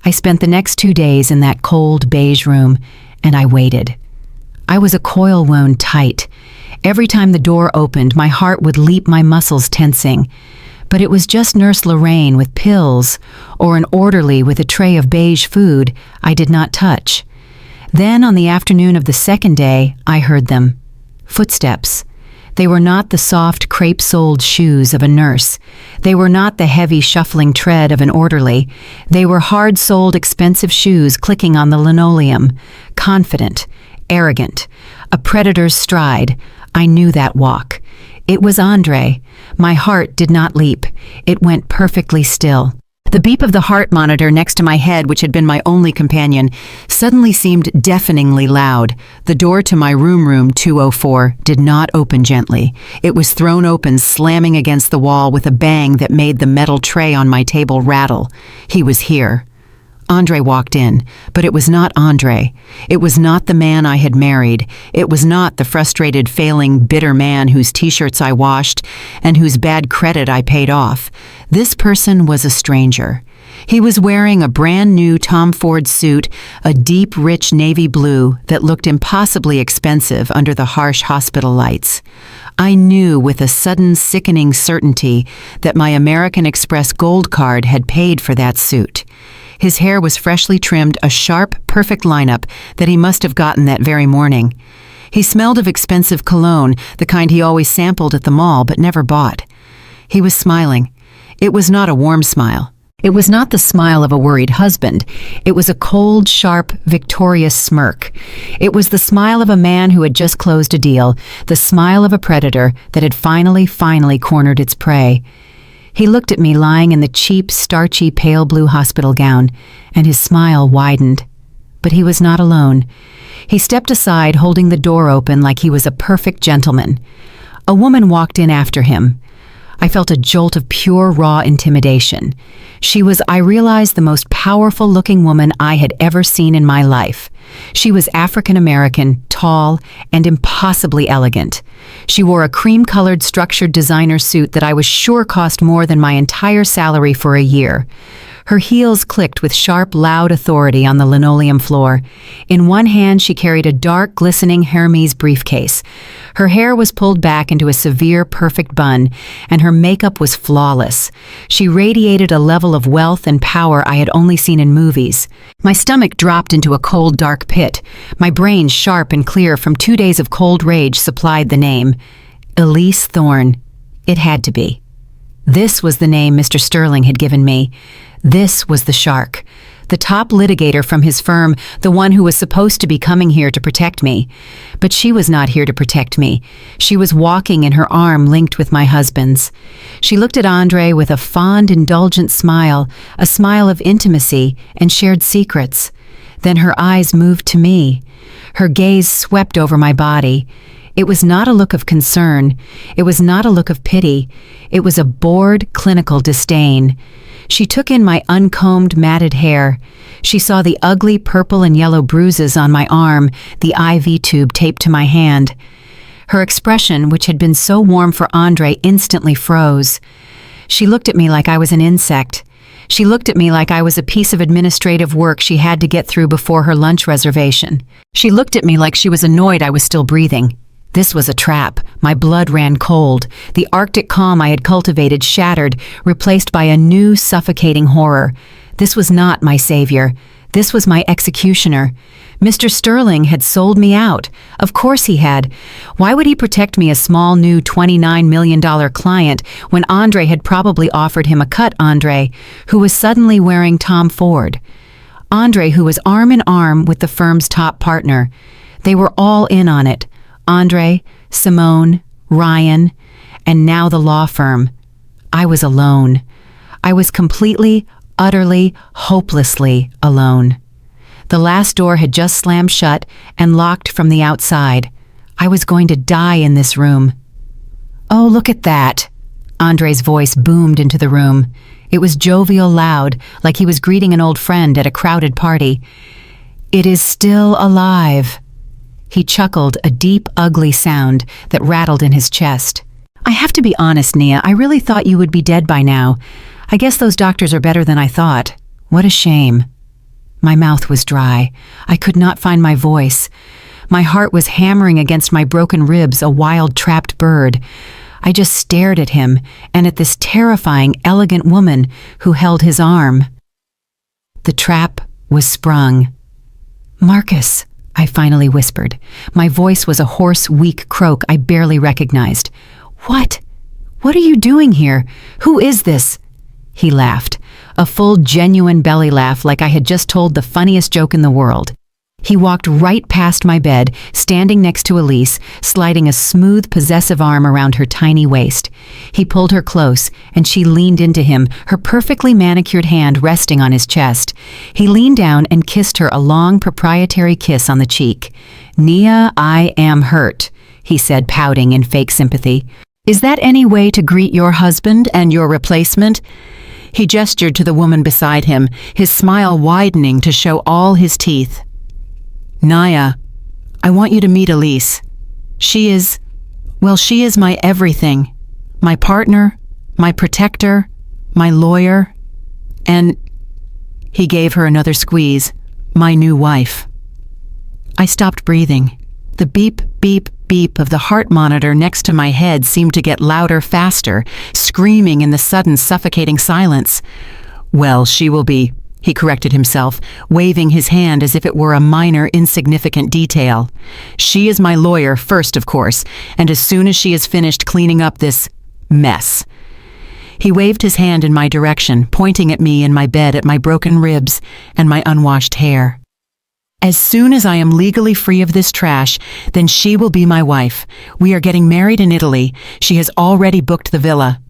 I spent the next 2 days in that cold, beige room, and I waited. I was a coil wound tight. Every time the door opened, my heart would leap, my muscles tensing. But it was just Nurse Lorraine with pills, or an orderly with a tray of beige food I did not touch. Then, on the afternoon of the second day, I heard them. Footsteps. They were not the soft, crepe-soled shoes of a nurse. They were not the heavy, shuffling tread of an orderly. They were hard-soled, expensive shoes clicking on the linoleum. Confident, arrogant, a predator's stride. I knew that walk. It was Andre. My heart did not leap. It went perfectly still. The beep of the heart monitor next to my head, which had been my only companion, suddenly seemed deafeningly loud. The door to my room 204, did not open gently. It was thrown open, slamming against the wall with a bang that made the metal tray on my table rattle. He was here. Andre walked in, but it was not Andre. It was not the man I had married. It was not the frustrated, failing, bitter man whose t-shirts I washed and whose bad credit I paid off. This person was a stranger. He was wearing a brand new Tom Ford suit, a deep, rich navy blue that looked impossibly expensive under the harsh hospital lights. I knew with a sudden, sickening certainty that my American Express Gold card had paid for that suit. His hair was freshly trimmed, a sharp, perfect lineup that he must have gotten that very morning. He smelled of expensive cologne, the kind he always sampled at the mall but never bought. He was smiling. It was not a warm smile. It was not the smile of a worried husband. It was a cold, sharp, victorious smirk. It was the smile of a man who had just closed a deal, the smile of a predator that had finally cornered its prey. He looked at me lying in the cheap, starchy, pale blue hospital gown, and his smile widened. But he was not alone. He stepped aside, holding the door open like he was a perfect gentleman. A woman walked in after him. I felt a jolt of pure, raw intimidation. She was, I realized, the most powerful-looking woman I had ever seen in my life. She was African-American, tall, and impossibly elegant. She wore a cream-colored structured designer suit that I was sure cost more than my entire salary for a year. Her heels clicked with sharp, loud authority on the linoleum floor. In one hand, she carried a dark, glistening Hermes briefcase. Her hair was pulled back into a severe, perfect bun, and her makeup was flawless. She radiated a level of wealth and power I had only seen in movies. My stomach dropped into a cold, dark pit. My brain, sharp and clear from 2 days of cold rage, supplied the name. Elise Thorne. It had to be. This was the name Mr. Sterling had given me. This was the shark, the top litigator from his firm, the one who was supposed to be coming here to protect me. But she was not here to protect me. She was walking in her arm linked with my husband's. She looked at Andre with a fond, indulgent smile, a smile of intimacy and shared secrets. Then her eyes moved to me. Her gaze swept over my body. It was not a look of concern. It was not a look of pity. It was a bored, clinical disdain. She took in my uncombed, matted hair. She saw the ugly purple and yellow bruises on my arm, the IV tube taped to my hand. Her expression, which had been so warm for Andre, instantly froze. She looked at me like I was an insect. She looked at me like I was a piece of administrative work she had to get through before her lunch reservation. She looked at me like she was annoyed I was still breathing. This was a trap. My blood ran cold. The Arctic calm I had cultivated shattered, replaced by a new, suffocating horror. This was not my savior. This was my executioner. Mr. Sterling had sold me out. Of course he had. Why would he protect me, a small, new $29 million client, when Andre had probably offered him a cut? Andre, who was suddenly wearing Tom Ford. Andre, who was arm in arm with the firm's top partner. They were all in on it. Andre, Simone, Ryan, and now the law firm. I was alone. I was completely, utterly, hopelessly alone. The last door had just slammed shut and locked from the outside. I was going to die in this room. "Oh, look at that!" Andre's voice boomed into the room. It was jovial, loud, like he was greeting an old friend at a crowded party. "It is still alive." He chuckled, a deep, ugly sound that rattled in his chest. "I have to be honest, Nia, I really thought you would be dead by now. I guess those doctors are better than I thought. What a shame." My mouth was dry. I could not find my voice. My heart was hammering against my broken ribs, a wild, trapped bird. I just stared at him and at this terrifying, elegant woman who held his arm. The trap was sprung. "Marcus," I finally whispered. My voice was a hoarse, weak croak I barely recognized. "What? What are you doing here? Who is this?" He laughed, a full, genuine belly laugh like I had just told the funniest joke in the world. He walked right past my bed, standing next to Elise, sliding a smooth, possessive arm around her tiny waist. He pulled her close, and she leaned into him, her perfectly manicured hand resting on his chest. He leaned down and kissed her a long, proprietary kiss on the cheek. "Nia, I am hurt," he said, pouting in fake sympathy. "Is that any way to greet your husband and your replacement?" He gestured to the woman beside him, his smile widening to show all his teeth. "Nia, I want you to meet Elise. She is my everything. My partner, my protector, my lawyer, and," he gave her another squeeze, "my new wife." I stopped breathing. The beep, beep, beep of the heart monitor next to my head seemed to get louder faster, screaming in the sudden suffocating silence. "Well, she will be," he corrected himself, waving his hand as if it were a minor, insignificant detail. She is my lawyer first, of course, and as soon as she is finished cleaning up this mess. He waved his hand in my direction, pointing at me in my bed at my broken ribs and my unwashed hair. As soon as I am legally free of this trash, then she will be my wife. We are getting married in Italy. She has already booked the villa.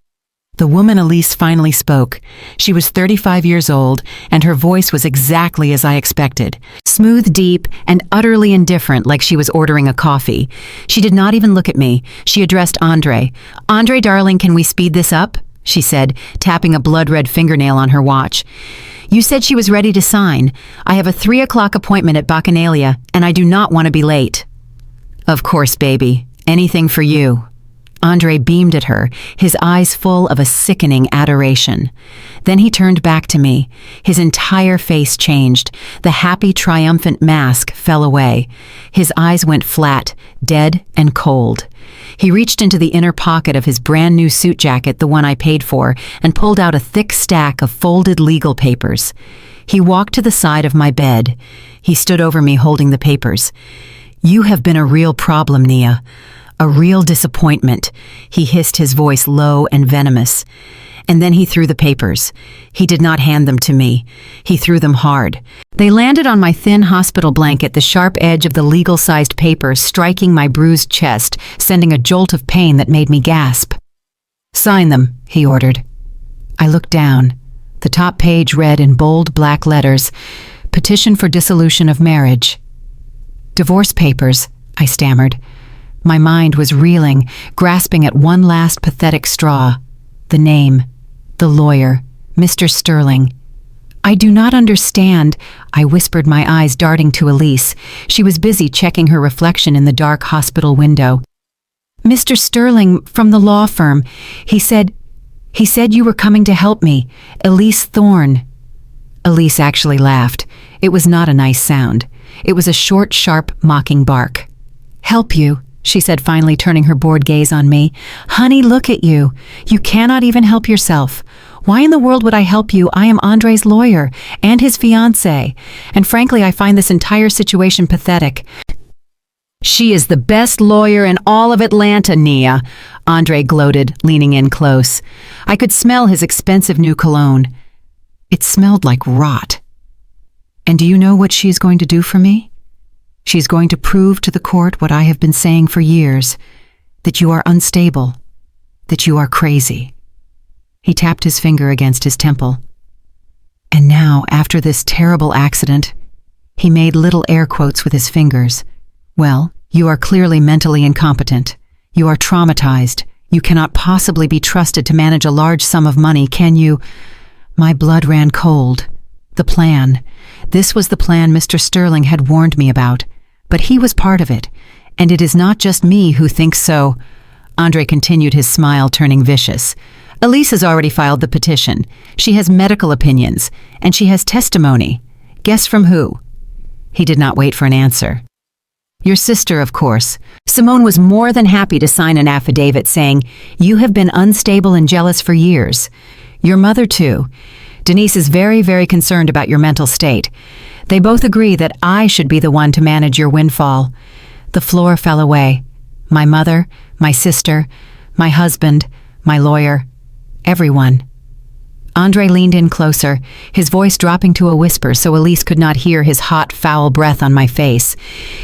The woman Elise finally spoke. She was 35 years old, and her voice was exactly as I expected. Smooth, deep, and utterly indifferent, like she was ordering a coffee. She did not even look at me. She addressed Andre. "Andre, darling, can we speed this up?" she said, tapping a blood-red fingernail on her watch. "You said she was ready to sign. I have a 3 o'clock appointment at Bacchanalia, and I do not want to be late." "Of course, baby. Anything for you." Andre beamed at her, his eyes full of a sickening adoration. Then he turned back to me. His entire face changed. The happy, triumphant mask fell away. His eyes went flat, dead and cold. He reached into the inner pocket of his brand new suit jacket, the one I paid for, and pulled out a thick stack of folded legal papers. He walked to the side of my bed. He stood over me holding the papers. "You have been a real problem, Nia. A real disappointment," he hissed, his voice low and venomous. And then he threw the papers. He did not hand them to me. He threw them hard. They landed on my thin hospital blanket, the sharp edge of the legal-sized paper striking my bruised chest, sending a jolt of pain that made me gasp. "Sign them," he ordered. I looked down. The top page read in bold black letters, "Petition for dissolution of marriage." "Divorce papers," I stammered. My mind was reeling, grasping at one last pathetic straw. The name, the lawyer, Mr. Sterling. "I do not understand," I whispered, my eyes darting to Elise. She was busy checking her reflection in the dark hospital window. "Mr. Sterling, from the law firm. He said you were coming to help me. Elise Thorne." Elise actually laughed. It was not a nice sound. It was a short, sharp, mocking bark. "Help you?" she said, finally turning her bored gaze on me. "Honey, look at you. You cannot even help yourself. Why in the world would I help you? I am Andre's lawyer and his fiancé, and frankly, I find this entire situation pathetic." "She is the best lawyer in all of Atlanta, Nia," Andre gloated, leaning in close. I could smell his expensive new cologne. It smelled like rot. "And do you know what she is going to do for me? She's going to prove to the court what I have been saying for years, that you are unstable, that you are crazy." He tapped his finger against his temple. "And now, after this terrible accident," he made little air quotes with his fingers, "well, you are clearly mentally incompetent. You are traumatized. You cannot possibly be trusted to manage a large sum of money, can you?" My blood ran cold. The plan. This was the plan Mr. Sterling had warned me about. But he was part of it, and it is not just me who thinks so. Andre continued, his smile turning vicious. "Elise has already filed the petition. She has medical opinions, and she has testimony. Guess from who?" He did not wait for an answer. "Your sister, of course." Simone was more than happy to sign an affidavit saying, "You have been unstable and jealous for years. Your mother, too. Denise is very, very concerned about your mental state. They both agree that I should be the one to manage your windfall." The floor fell away. My mother, my sister, my husband, my lawyer, everyone. Andre leaned in closer, his voice dropping to a whisper so Elise could not hear his hot, foul breath on my face.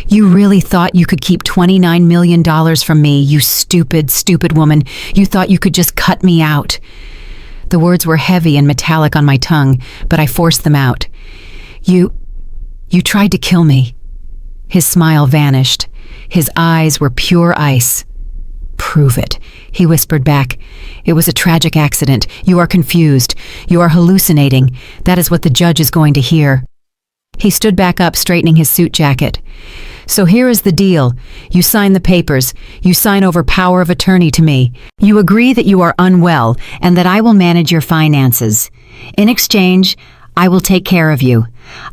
"You really thought you could keep $29 million from me, you stupid, stupid woman. You thought you could just cut me out." The words were heavy and metallic on my tongue, but I forced them out. You tried to kill me." His smile vanished. His eyes were pure ice. "Prove it," he whispered back. "It was a tragic accident. You are confused. You are hallucinating. That is what the judge is going to hear." He stood back up, straightening his suit jacket. "So here is the deal. You sign the papers. You sign over power of attorney to me. You agree that you are unwell and that I will manage your finances. In exchange, I will take care of you.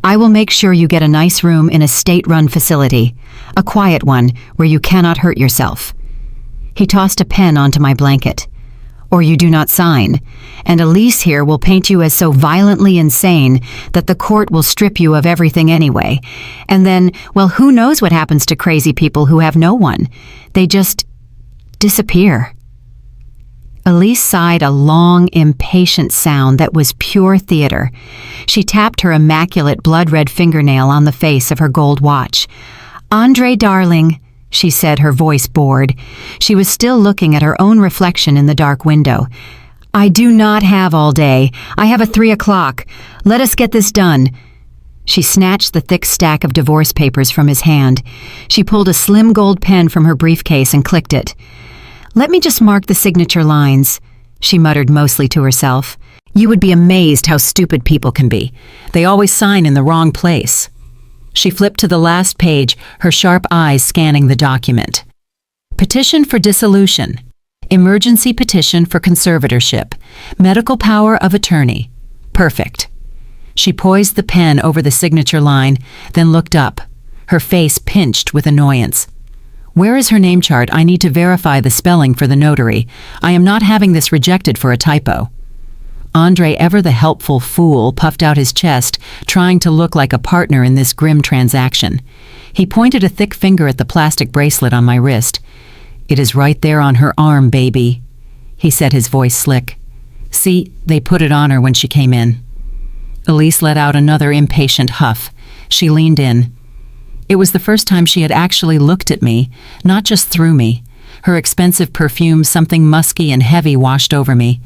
I will make sure you get a nice room in a state-run facility, a quiet one where you cannot hurt yourself." He tossed a pen onto my blanket. or you do not sign. And Elise here will paint you as so violently insane that the court will strip you of everything anyway. And then, well, who knows what happens to crazy people who have no one? They just disappear. Elise sighed a long, impatient sound that was pure theater. She tapped her immaculate blood-red fingernail on the face of her gold watch. "Andre, darling," she said, her voice bored. She was still looking at her own reflection in the dark window. "I do not have all day. I have a 3 o'clock. Let us get this done." She snatched the thick stack of divorce papers from his hand. She pulled a slim gold pen from her briefcase and clicked it. "Let me just mark the signature lines," she muttered mostly to herself. "You would be amazed how stupid people can be. They always sign in the wrong place." She flipped to the last page, her sharp eyes scanning the document. Petition for dissolution. Emergency petition for conservatorship. Medical power of attorney. Perfect. She poised the pen over the signature line, then looked up, her face pinched with annoyance. "Where is her name chart? I need to verify the spelling for the notary. I am not having this rejected for a typo." Andre, ever the helpful fool, puffed out his chest, trying to look like a partner in this grim transaction. He pointed a thick finger at the plastic bracelet on my wrist. "It is right there on her arm, baby," he said, his voice slick. "See, they put it on her when she came in." Elise let out another impatient huff. She leaned in. It was the first time she had actually looked at me, not just through me. Her expensive perfume, something musky and heavy, washed over me.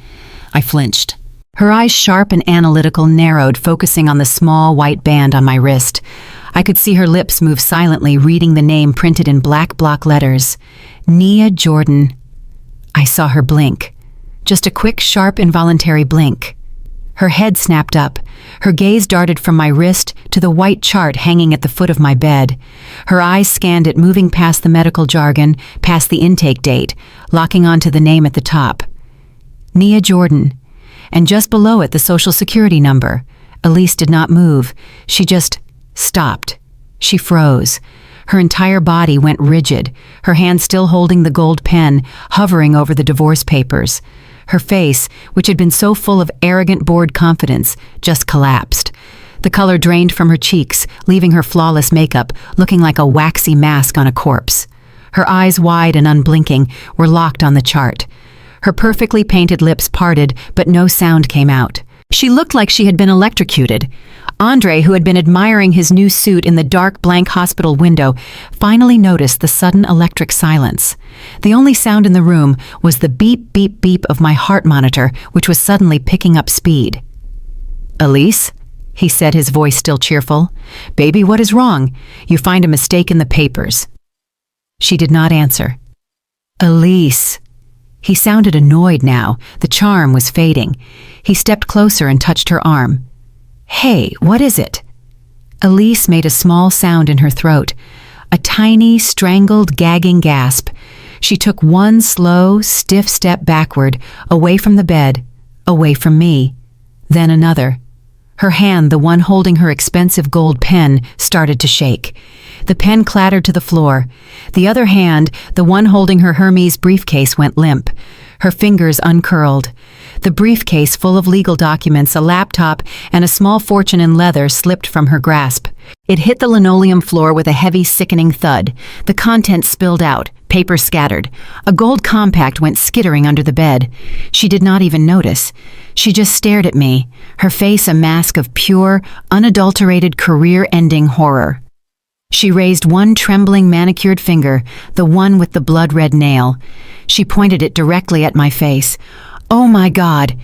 I flinched. Her eyes, sharp and analytical, narrowed, focusing on the small white band on my wrist. I could see her lips move silently, reading the name printed in black block letters. Nia Jordan. I saw her blink. Just a quick, sharp, involuntary blink. Her head snapped up. Her gaze darted from my wrist to the white chart hanging at the foot of my bed. Her eyes scanned it, moving past the medical jargon, past the intake date, locking onto the name at the top. Nia Jordan. And just below it, the Social Security number. Elise did not move. She just stopped. She froze. Her entire body went rigid, her hand still holding the gold pen, hovering over the divorce papers. Her face, which had been so full of arrogant, bored confidence, just collapsed. The color drained from her cheeks, leaving her flawless makeup looking like a waxy mask on a corpse. Her eyes, wide and unblinking, were locked on the chart. Her perfectly painted lips parted, but no sound came out. She looked like she had been electrocuted. Andre, who had been admiring his new suit in the dark, blank hospital window, finally noticed the sudden electric silence. The only sound in the room was the beep, beep, beep of my heart monitor, which was suddenly picking up speed. "Elise?" he said, his voice still cheerful. "Baby, what is wrong? You find a mistake in the papers." She did not answer. "Elise." He sounded annoyed now. The charm was fading. He stepped closer and touched her arm. "Hey, what is it?" Elise made a small sound in her throat, a tiny, strangled, gagging gasp. She took one slow, stiff step backward, away from the bed, away from me, then another. Her hand, the one holding her expensive gold pen, started to shake. The pen clattered to the floor. The other hand, the one holding her Hermes briefcase, went limp. Her fingers uncurled. The briefcase full of legal documents, a laptop, and a small fortune in leather slipped from her grasp. It hit the linoleum floor with a heavy, sickening thud. The contents spilled out, paper scattered. A gold compact went skittering under the bed. She did not even notice. She just stared at me, her face a mask of pure, unadulterated, career-ending horror. She raised one trembling, manicured finger, the one with the blood-red nail. She pointed it directly at my face. "Oh my God!"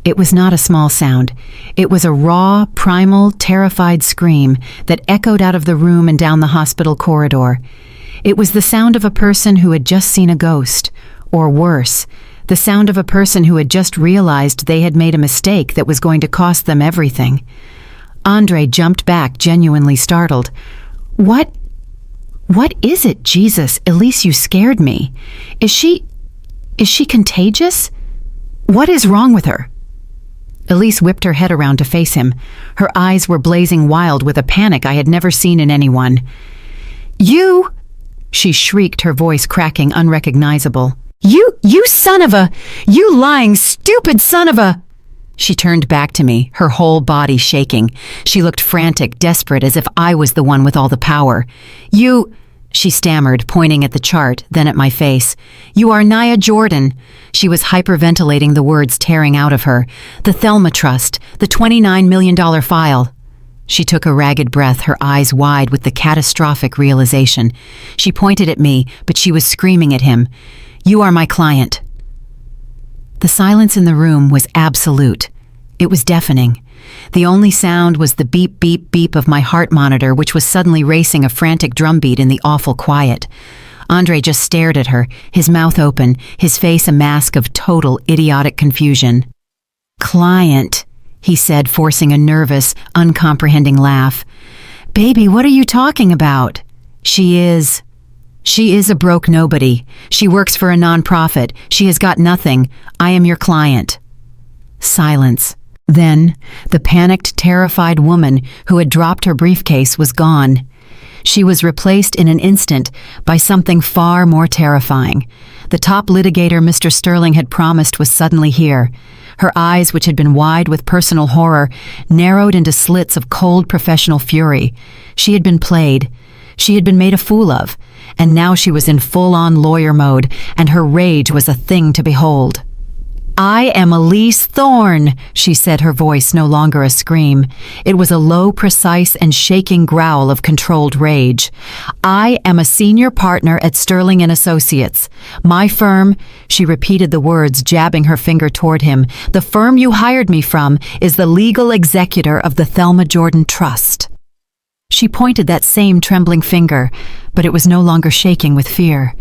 It was not a small sound. It was a raw, primal, terrified scream that echoed out of the room and down the hospital corridor. It was the sound of a person who had just seen a ghost, or worse, the sound of a person who had just realized they had made a mistake that was going to cost them everything. Andre jumped back, genuinely startled. What is it, Jesus? Elise, you scared me. Is she contagious? What is wrong with her?" Elise whipped her head around to face him. Her eyes were blazing wild with a panic I had never seen in anyone. "You!" she shrieked, her voice cracking, unrecognizable. You son of a, you lying, stupid son of a. She turned back to me, her whole body shaking. She looked frantic, desperate, as if I was the one with all the power. She stammered, pointing at the chart, then at my face. You are Nia Jordan. She was hyperventilating, the words tearing out of her. The Thelma Trust, the $29 million file. She took a ragged breath, her eyes wide with the catastrophic realization. She pointed at me, but she was screaming at him. You are my client. The silence in the room was absolute. It was deafening. The only sound was the beep, beep, beep of my heart monitor, which was suddenly racing a frantic drumbeat in the awful quiet. Andre just stared at her, his mouth open, his face a mask of total idiotic confusion. Client, he said, forcing a nervous, uncomprehending laugh. Baby, what are you talking about? She is a broke nobody. She works for a nonprofit. She has got nothing. I am your client. Silence. Then, the panicked, terrified woman who had dropped her briefcase was gone. She was replaced in an instant by something far more terrifying. The top litigator Mr. Sterling had promised was suddenly here. Her eyes, which had been wide with personal horror, narrowed into slits of cold professional fury. She had been played. She had been made a fool of. And now she was in full-on lawyer mode, and her rage was a thing to behold. I am Elise Thorne, she said, her voice no longer a scream. It was a low, precise, and shaking growl of controlled rage. I am a senior partner at Sterling & Associates. My firm, she repeated the words, jabbing her finger toward him, the firm you hired me from is the legal executor of the Thelma Jordan Trust. She pointed that same trembling finger, but it was no longer shaking with fear.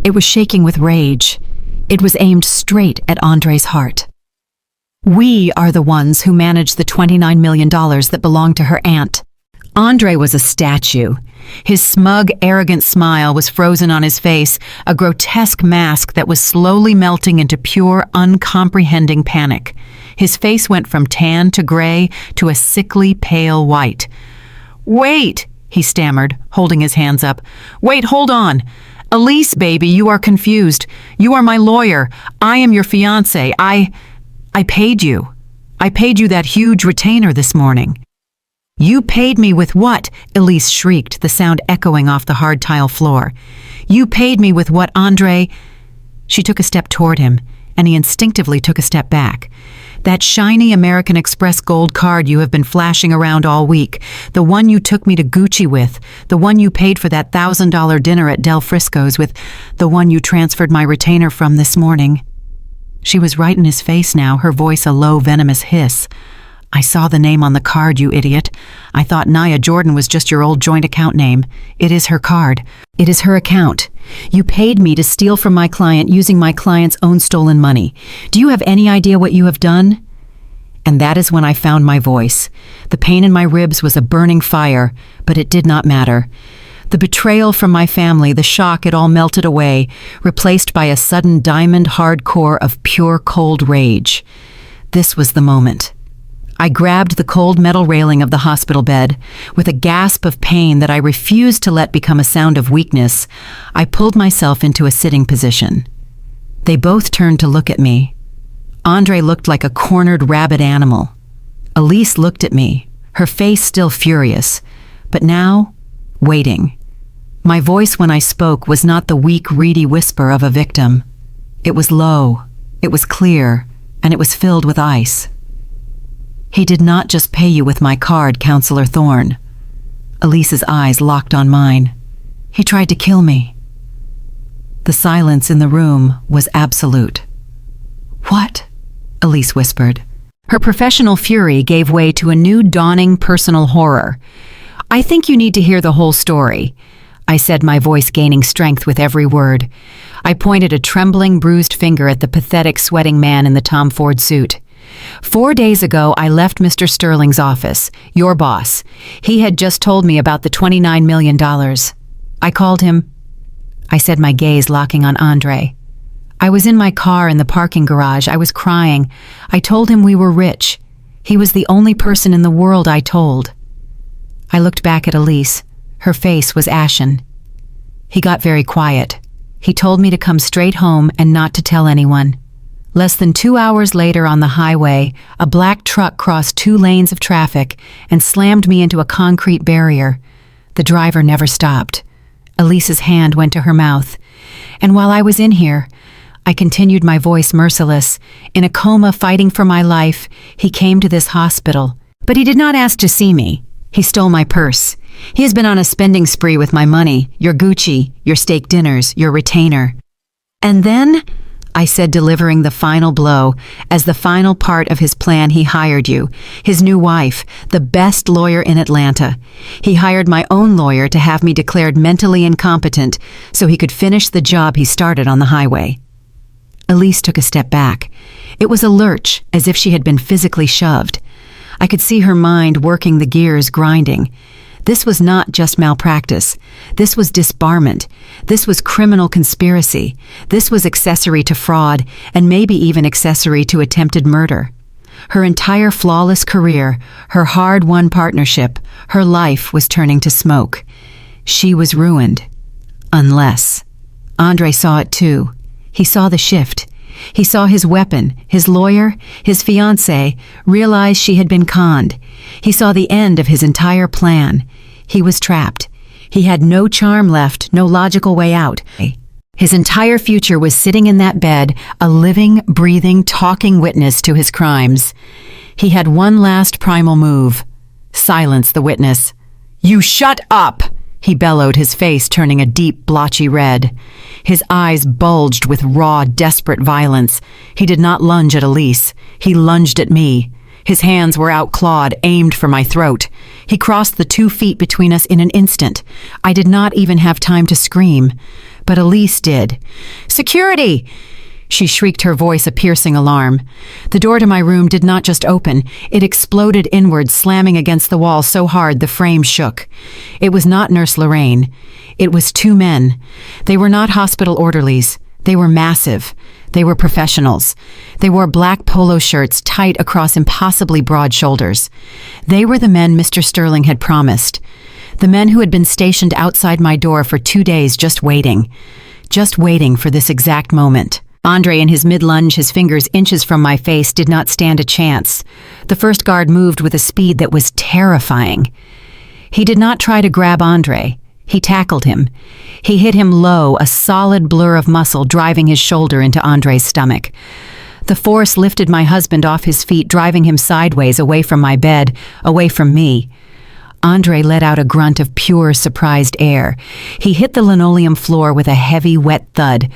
It was shaking with rage. It was aimed straight at Andre's heart. We are the ones who manage the $29 million that belonged to her aunt. Andre was a statue. His smug, arrogant smile was frozen on his face, a grotesque mask that was slowly melting into pure, uncomprehending panic. His face went from tan to gray to a sickly, pale white. Wait, he stammered, holding his hands up. Wait, hold on. Elise, baby, you are confused. You are my lawyer. I am your fiancé. I paid you. I paid you that huge retainer this morning. You paid me with what? Elise shrieked, the sound echoing off the hard tile floor. You paid me with what, Andre? She took a step toward him, and he instinctively took a step back. That shiny American Express gold card you have been flashing around all week, the one you took me to Gucci with, the one you paid for that $1,000 dinner at Del Frisco's with, the one you transferred my retainer from this morning. She was right in his face now, her voice a low, venomous hiss. I saw the name on the card, you idiot. I thought Nia Jordan was just your old joint account name. It is her card. It is her account. You paid me to steal from my client using my client's own stolen money. Do you have any idea what you have done? And that is when I found my voice. The pain in my ribs was a burning fire, but it did not matter. The betrayal from my family, the shock, it all melted away, replaced by a sudden diamond-hard core of pure cold rage. This was the moment. I grabbed the cold metal railing of the hospital bed. With a gasp of pain that I refused to let become a sound of weakness, I pulled myself into a sitting position. They both turned to look at me. Andre looked like a cornered rabid animal. Elise looked at me, her face still furious, but now, waiting. My voice when I spoke was not the weak, reedy whisper of a victim. It was low, it was clear, and it was filled with ice. He did not just pay you with my card, Counselor Thorne. Elise's eyes locked on mine. He tried to kill me. The silence in the room was absolute. What? Elise whispered. Her professional fury gave way to a new dawning personal horror. I think you need to hear the whole story, I said, my voice gaining strength with every word. I pointed a trembling, bruised finger at the pathetic, sweating man in the Tom Ford suit. 4 days ago, I left Mr. Sterling's office, your boss. He had just told me about the $29 million. I called him. I said, my gaze locking on Andre. I was in my car in the parking garage. I was crying. I told him we were rich. He was the only person in the world I told. I looked back at Elise. Her face was ashen. He got very quiet. He told me to come straight home and not to tell anyone. Less than 2 hours later on the highway, a black truck crossed 2 lanes of traffic and slammed me into a concrete barrier. The driver never stopped. Elise's hand went to her mouth. And while I was in here, I continued, my voice merciless. In a coma, fighting for my life, he came to this hospital. But he did not ask to see me. He stole my purse. He has been on a spending spree with my money, your Gucci, your steak dinners, your retainer. And then, I said, delivering the final blow, as the final part of his plan, he hired you, his new wife, the best lawyer in Atlanta. He hired my own lawyer to have me declared mentally incompetent so he could finish the job he started on the highway. Elise took a step back. It was a lurch, as if she had been physically shoved. I could see her mind working, the gears grinding. This was not just malpractice. This was disbarment. This was criminal conspiracy. This was accessory to fraud, and maybe even accessory to attempted murder. Her entire flawless career, her hard-won partnership, her life was turning to smoke. She was ruined. Unless. Andre saw it too. He saw the shift. He saw his weapon, his lawyer, his fiancée, realize she had been conned. He saw the end of his entire plan. He was trapped. He had no charm left, no logical way out. His entire future was sitting in that bed, a living, breathing, talking witness to his crimes. He had one last primal move. Silence the witness. "You shut up!" he bellowed, his face turning a deep, blotchy red. His eyes bulged with raw, desperate violence. He did not lunge at Elise. He lunged at me. His hands were outclawed, aimed for my throat. He crossed the 2 feet between us in an instant. I did not even have time to scream. But Elise did. "Security!" She shrieked, her voice a piercing alarm. The door to my room did not just open, it exploded inward, slamming against the wall so hard the frame shook. It was not Nurse Lorraine. It was 2 men. They were not hospital orderlies. They were massive. They were professionals. They wore black polo shirts tight across impossibly broad shoulders. They were the men Mr. Sterling had promised. The men who had been stationed outside my door for 2 days, just waiting for this exact moment. Andre, in his mid-lunge, his fingers inches from my face, did not stand a chance. The first guard moved with a speed that was terrifying. He did not try to grab Andre. He tackled him. He hit him low, a solid blur of muscle driving his shoulder into Andre's stomach. The force lifted my husband off his feet, driving him sideways, away from my bed, away from me. Andre let out a grunt of pure, surprised air. He hit the linoleum floor with a heavy, wet thud.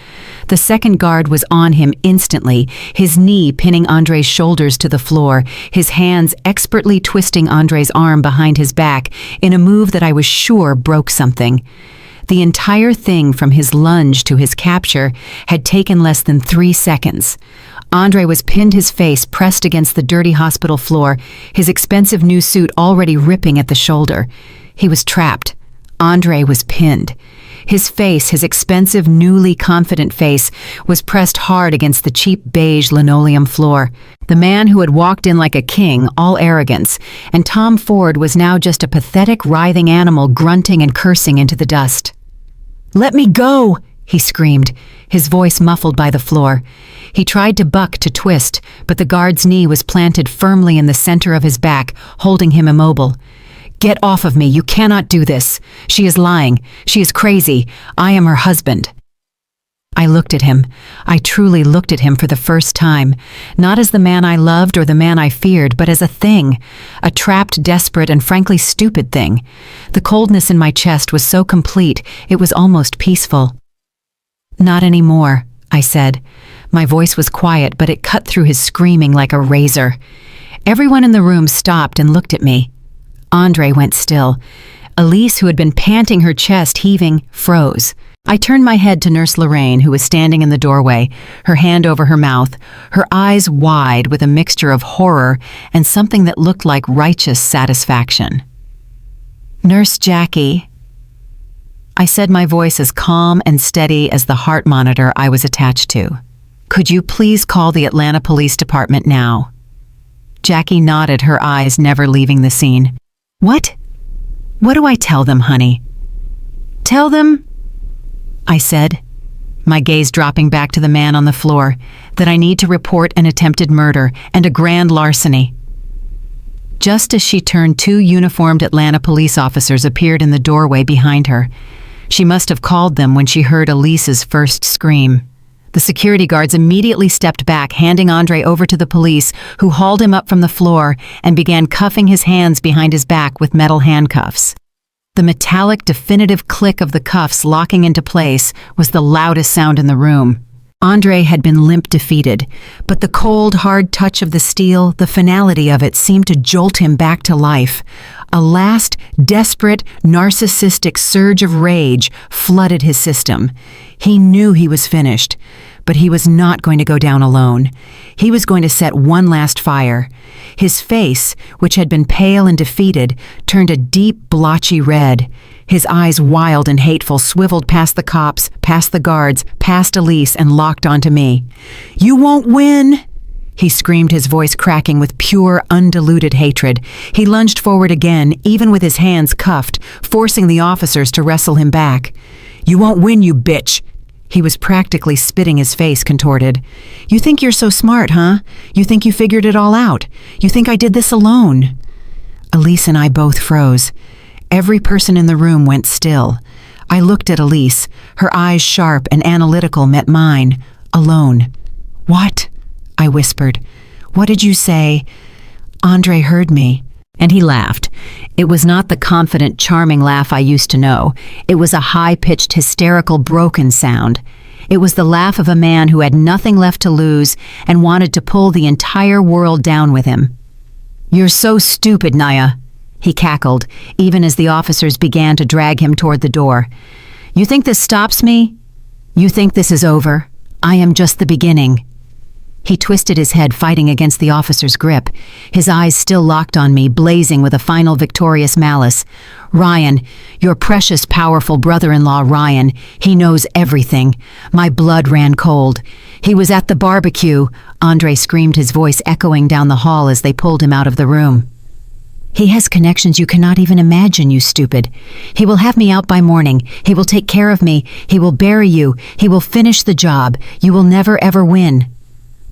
The second guard was on him instantly, his knee pinning Andre's shoulders to the floor, his hands expertly twisting Andre's arm behind his back in a move that I was sure broke something. The entire thing, from his lunge to his capture, had taken less than 3 seconds. Andre was pinned, his face pressed against the dirty hospital floor, his expensive new suit already ripping at the shoulder. He was trapped. Andre was pinned. His face, his expensive, newly confident face, was pressed hard against the cheap beige linoleum floor. The man who had walked in like a king, all arrogance, and Tom Ford was now just a pathetic, writhing animal grunting and cursing into the dust. "Let me go!" he screamed, his voice muffled by the floor. He tried to buck, to twist, but the guard's knee was planted firmly in the center of his back, holding him immobile. "Get off of me, you cannot do this. She is lying. She is crazy. I am her husband." I looked at him. I truly looked at him for the first time, not as the man I loved or the man I feared, but as a thing, a trapped, desperate, and frankly stupid thing. The coldness in my chest was so complete, it was almost peaceful. "Not anymore," I said. My voice was quiet, but it cut through his screaming like a razor. Everyone in the room stopped and looked at me. Andre went still. Elise, who had been panting, her chest heaving, froze. I turned my head to Nurse Lorraine, who was standing in the doorway, her hand over her mouth, her eyes wide with a mixture of horror and something that looked like righteous satisfaction. "Nurse Jackie," I said, my voice as calm and steady as the heart monitor I was attached to. "Could you please call the Atlanta Police Department now?" Jackie nodded, her eyes never leaving the scene. "What? What do I tell them, honey?" "Tell them," I said, my gaze dropping back to the man on the floor, "that I need to report an attempted murder and a grand larceny." Just as she turned, two uniformed Atlanta police officers appeared in the doorway behind her. She must have called them when she heard Elise's first scream. The security guards immediately stepped back, handing Andre over to the police, who hauled him up from the floor and began cuffing his hands behind his back with metal handcuffs. The metallic, definitive click of the cuffs locking into place was the loudest sound in the room. Andre had been limp defeated, but the cold, hard touch of the steel, the finality of it, seemed to jolt him back to life. A last, desperate, narcissistic surge of rage flooded his system. He knew he was finished, but he was not going to go down alone. He was going to set one last fire. His face, which had been pale and defeated, turned a deep, blotchy red. His eyes, wild and hateful, swiveled past the cops, past the guards, past Elise, and locked onto me. "You won't win!" he screamed, his voice cracking with pure, undiluted hatred. He lunged forward again, even with his hands cuffed, forcing the officers to wrestle him back. "You won't win, you bitch!" He was practically spitting, his face contorted. "You think you're so smart, huh? You think you figured it all out? You think I did this alone?" Elise and I both froze. Every person in the room went still. I looked at Elise. Her eyes, sharp and analytical, met mine. Alone. "What?" I whispered. "What did you say?" Andre heard me, and he laughed. It was not the confident, charming laugh I used to know. It was a high-pitched, hysterical, broken sound. It was the laugh of a man who had nothing left to lose and wanted to pull the entire world down with him. "You're so stupid, Naya," he cackled, even as the officers began to drag him toward the door. "You think this stops me? You think this is over? I am just the beginning." He twisted his head, fighting against the officer's grip, his eyes still locked on me, blazing with a final victorious malice. "Ryan, your precious, powerful brother-in-law, Ryan, he knows everything." My blood ran cold. "He was at the barbecue," Andre screamed, his voice echoing down the hall as they pulled him out of the room. "He has connections you cannot even imagine, you stupid. He will have me out by morning. He will take care of me. He will bury you. He will finish the job. You will never ever win."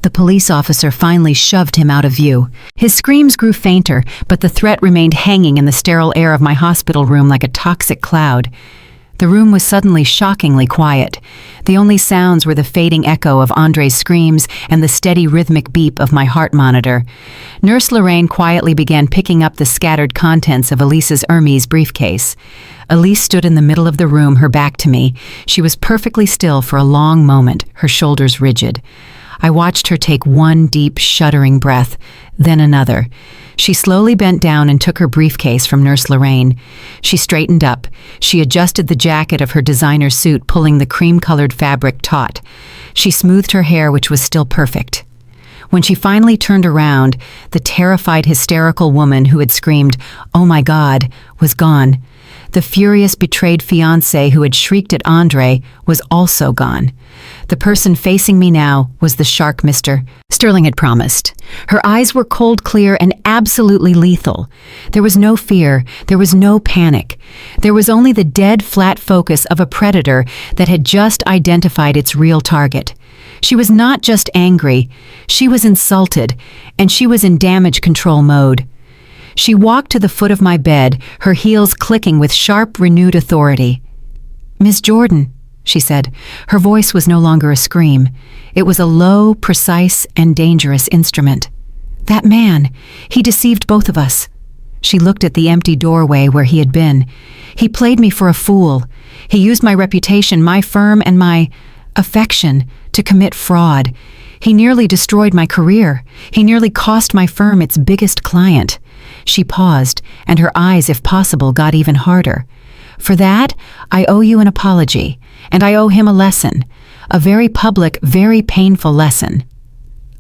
The police officer finally shoved him out of view. His screams grew fainter, but the threat remained hanging in the sterile air of my hospital room like a toxic cloud. The room was suddenly shockingly quiet. The only sounds were the fading echo of Andre's screams and the steady rhythmic beep of my heart monitor. Nurse Lorraine quietly began picking up the scattered contents of Elise's Hermes briefcase. Elise stood in the middle of the room, her back to me. She was perfectly still for a long moment, her shoulders rigid. I watched her take one deep, shuddering breath, then another. She slowly bent down and took her briefcase from Nurse Lorraine. She straightened up. She adjusted the jacket of her designer suit, pulling the cream-colored fabric taut. She smoothed her hair, which was still perfect. When she finally turned around, the terrified, hysterical woman who had screamed, "Oh my God," was gone. The furious, betrayed fiancé who had shrieked at Andre was also gone. The person facing me now was the shark Mr. Sterling had promised. Her eyes were cold, clear, and absolutely lethal. There was no fear. There was no panic. There was only the dead, flat focus of a predator that had just identified its real target. She was not just angry. She was insulted, and she was in damage control mode. She walked to the foot of my bed, her heels clicking with sharp, renewed authority. "Miss Jordan," she said. Her voice was no longer a scream. It was a low, precise, and dangerous instrument. "That man, he deceived both of us." She looked at the empty doorway where he had been. "He played me for a fool. He used my reputation, my firm, and my affection to commit fraud. He nearly destroyed my career. He nearly cost my firm its biggest client." She paused, and her eyes, if possible, got even harder. "For that, I owe you an apology, and I owe him a lesson, a very public, very painful lesson."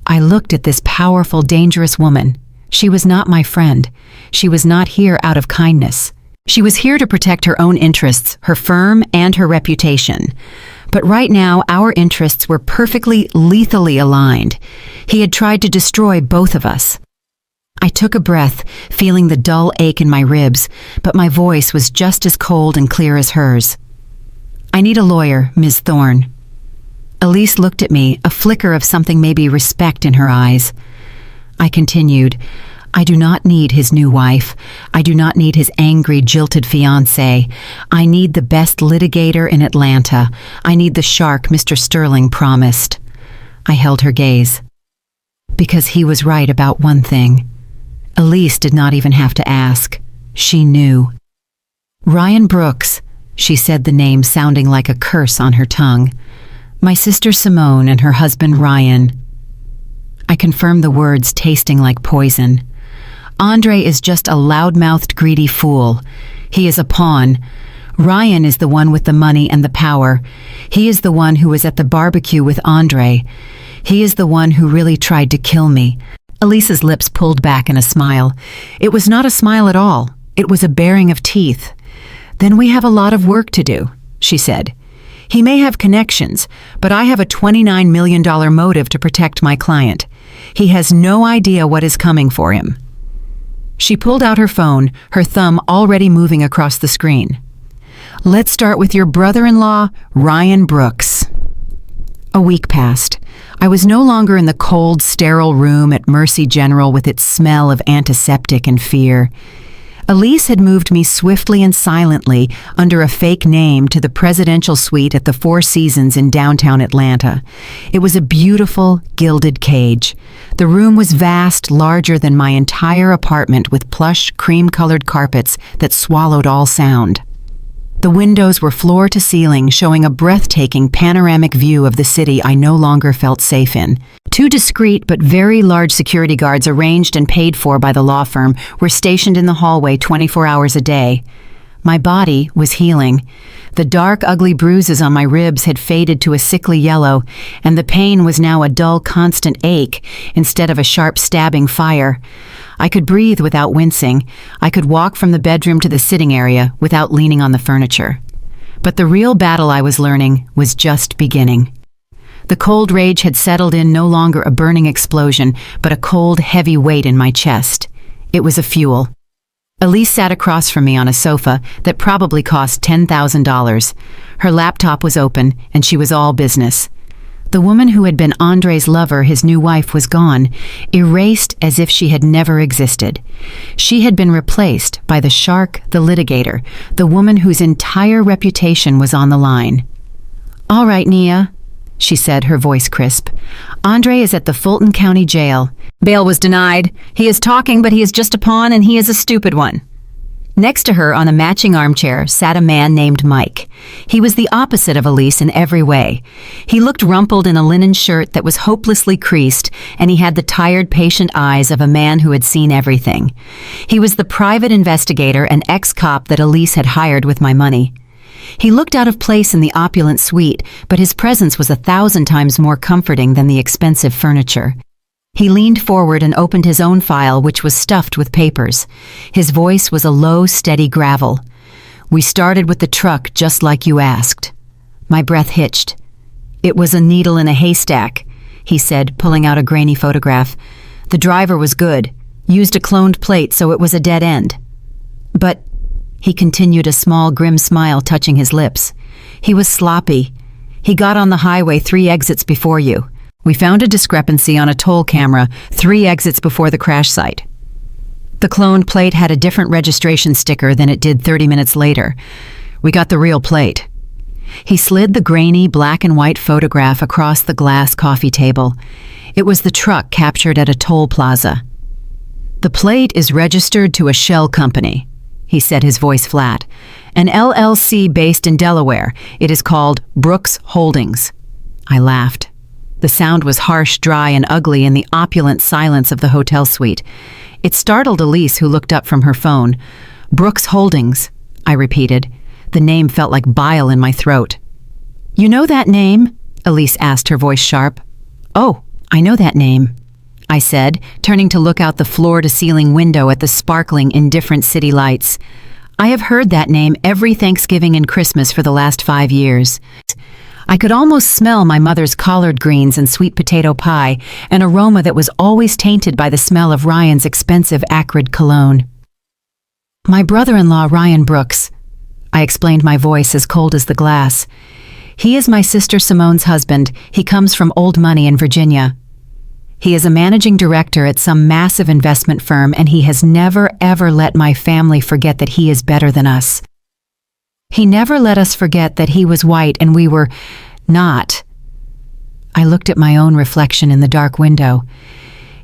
I looked at this powerful, dangerous woman. She was not my friend. She was not here out of kindness. She was here to protect her own interests, her firm, and her reputation. But right now, our interests were perfectly, lethally aligned. He had tried to destroy both of us. I took a breath, feeling the dull ache in my ribs, but my voice was just as cold and clear as hers. "I need a lawyer, Ms. Thorne." Elise looked at me, a flicker of something, maybe respect in her eyes. I continued, I do not need his new wife. I do not need his angry, jilted fiancé. I need the best litigator in Atlanta. I need the shark Mr. Sterling promised. I held her gaze. Because he was right about one thing. Elise did not even have to ask. She knew. Ryan Brooks, she said, the name sounding like a curse on her tongue. My sister Simone and her husband Ryan. I confirmed the words, tasting like poison. Andre is just a loud-mouthed, greedy fool. He is a pawn. Ryan is the one with the money and the power. He is the one who was at the barbecue with Andre. He is the one who really tried to kill me. Elise's lips pulled back in a smile. It was not a smile at all. It was a baring of teeth. Then we have a lot of work to do, she said. He may have connections, but I have a $29 million motive to protect my client. He has no idea what is coming for him. She pulled out her phone, her thumb already moving across the screen. Let's start with your brother-in-law, Ryan Brooks. A week passed. I was no longer in the cold, sterile room at Mercy General with its smell of antiseptic and fear. Elise had moved me swiftly and silently under a fake name to the presidential suite at the Four Seasons in downtown Atlanta. It was a beautiful, gilded cage. The room was vast, larger than my entire apartment, with plush, cream-colored carpets that swallowed all sound. The windows were floor to ceiling, showing a breathtaking panoramic view of the city I no longer felt safe in. Two discreet but very large security guards, arranged and paid for by the law firm, were stationed in the hallway 24 hours a day. My body was healing. The dark, ugly bruises on my ribs had faded to a sickly yellow, and the pain was now a dull, constant ache instead of a sharp, stabbing fire. I could breathe without wincing. I could walk from the bedroom to the sitting area without leaning on the furniture. But the real battle I was learning was just beginning. The cold rage had settled in, no longer a burning explosion, but a cold, heavy weight in my chest. It was a fuel. Elise sat across from me on a sofa that probably cost $10,000. Her laptop was open, and she was all business. The woman who had been Andre's lover, his new wife, was gone, erased as if she had never existed. She had been replaced by the shark, the litigator, the woman whose entire reputation was on the line. All right, Nia, she said, her voice crisp. Andre is at the Fulton County Jail. Bail was denied. He is talking, but he is just a pawn, and he is a stupid one. Next to her, on a matching armchair, sat a man named Mike. He was the opposite of Elise in every way. He looked rumpled in a linen shirt that was hopelessly creased, and he had the tired, patient eyes of a man who had seen everything. He was the private investigator and ex-cop that Elise had hired with my money. He looked out of place in the opulent suite, but his presence was 1,000 times more comforting than the expensive furniture. He leaned forward and opened his own file, which was stuffed with papers. His voice was a low, steady gravel. We started with the truck just like you asked. My breath hitched. It was a needle in a haystack, he said, pulling out a grainy photograph. The driver was good, used a cloned plate, so it was a dead end. But, he continued, a small, grim smile touching his lips, he was sloppy. He got on the highway 3 exits before you. We found a discrepancy on a toll camera 3 exits before the crash site. The cloned plate had a different registration sticker than it did 30 minutes later. We got the real plate. He slid the grainy black and white photograph across the glass coffee table. It was the truck captured at a toll plaza. The plate is registered to a shell company, he said, his voice flat. An LLC based in Delaware. It is called Brooks Holdings. I laughed. The sound was harsh, dry, and ugly in the opulent silence of the hotel suite. It startled Elise, who looked up from her phone. Brooks Holdings, I repeated. The name felt like bile in my throat. You know that name? Elise asked, her voice sharp. Oh, I know that name, I said, turning to look out the floor-to-ceiling window at the sparkling, indifferent city lights. I have heard that name every Thanksgiving and Christmas for the last 5 years. I could almost smell my mother's collard greens and sweet potato pie, an aroma that was always tainted by the smell of Ryan's expensive acrid cologne. My brother-in-law, Ryan Brooks, I explained, my voice as cold as the glass. He is my sister Simone's husband. He comes from old money in Virginia. He is a managing director at some massive investment firm, and he has never ever let my family forget that he is better than us. He never let us forget that he was white and we were not. I looked at my own reflection in the dark window.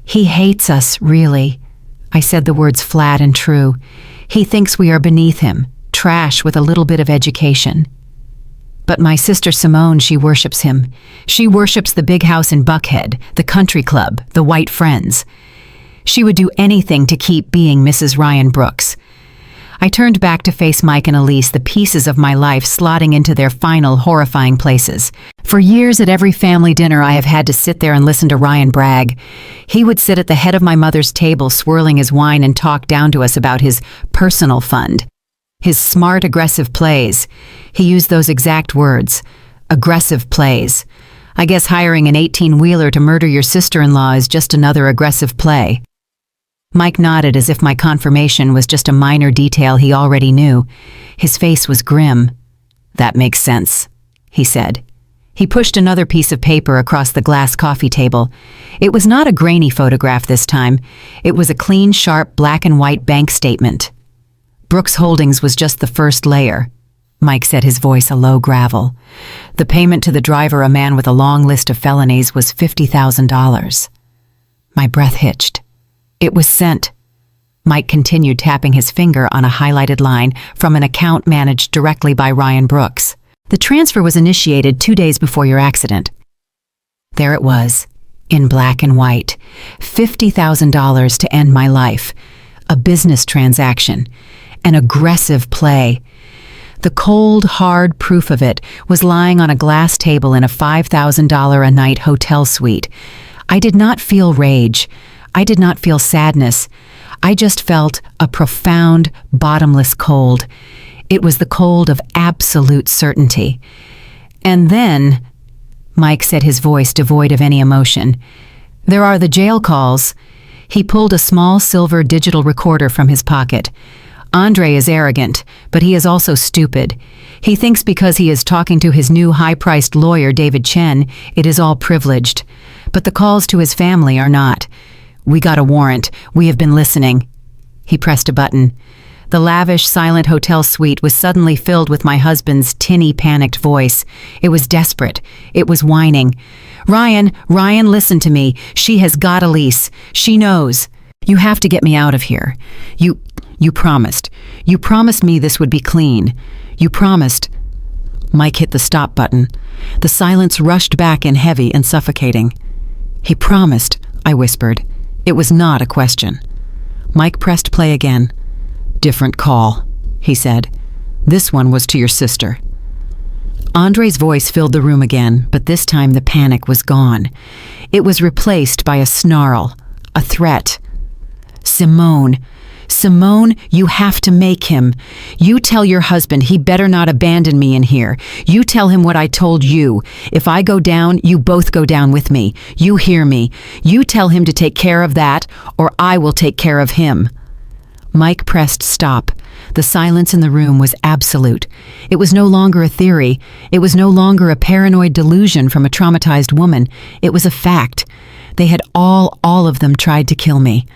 He hates us, really. I said the words flat and true. He thinks we are beneath him, trash with a little bit of education. But my sister Simone, she worships him. She worships the big house in Buckhead, the country club, the white friends. She would do anything to keep being Mrs. Ryan Brooks. I turned back to face Mike and Elise, the pieces of my life slotting into their final horrifying places. For years at every family dinner I have had to sit there and listen to Ryan brag. He would sit at the head of my mother's table swirling his wine and talk down to us about his personal fund. His smart, aggressive plays. He used those exact words. Aggressive plays. I guess hiring an 18-wheeler to murder your sister-in-law is just another aggressive play. Mike nodded as if my confirmation was just a minor detail he already knew. His face was grim. "That makes sense," he said. He pushed another piece of paper across the glass coffee table. It was not a grainy photograph this time. It was a clean, sharp, black and white bank statement. Brooks Holdings was just the first layer. Mike said, his voice a low gravel. The payment to the driver, a man with a long list of felonies, was $50,000. My breath hitched. It was sent. Mike continued, tapping his finger on a highlighted line from an account managed directly by Ryan Brooks. The transfer was initiated 2 days before your accident. There it was, in black and white. $50,000 to end my life. A business transaction. An aggressive play. The cold, hard proof of it was lying on a glass table in a $5,000 a night hotel suite. I did not feel rage. I did not feel sadness. I just felt a profound, bottomless cold. It was the cold of absolute certainty. And then, Mike said, his voice devoid of any emotion, there are the jail calls. He pulled a small silver digital recorder from his pocket. Andre is arrogant, but he is also stupid. He thinks because he is talking to his new high-priced lawyer, David Chen, it is all privileged. But the calls to his family are not. We got a warrant. We have been listening. He pressed a button. The lavish, silent hotel suite was suddenly filled with my husband's tinny, panicked voice. It was desperate. It was whining. Ryan, listen to me. She has got Elise. She knows. You have to get me out of here. You promised. You promised me this would be clean. You promised. Mike hit the stop button. The silence rushed back in heavy and suffocating. He promised, I whispered. It was not a question. Mike pressed play again. Different call, he said. This one was to your sister. Andre's voice filled the room again, but this time the panic was gone. It was replaced by a snarl, a threat. Simone, you have to make him. You tell your husband he better not abandon me in here. You tell him what I told you. If I go down, you both go down with me. You hear me. You tell him to take care of that, or I will take care of him. Mike pressed stop. The silence in the room was absolute. It was no longer a theory. It was no longer a paranoid delusion from a traumatized woman. It was a fact. They had all of them tried to kill me.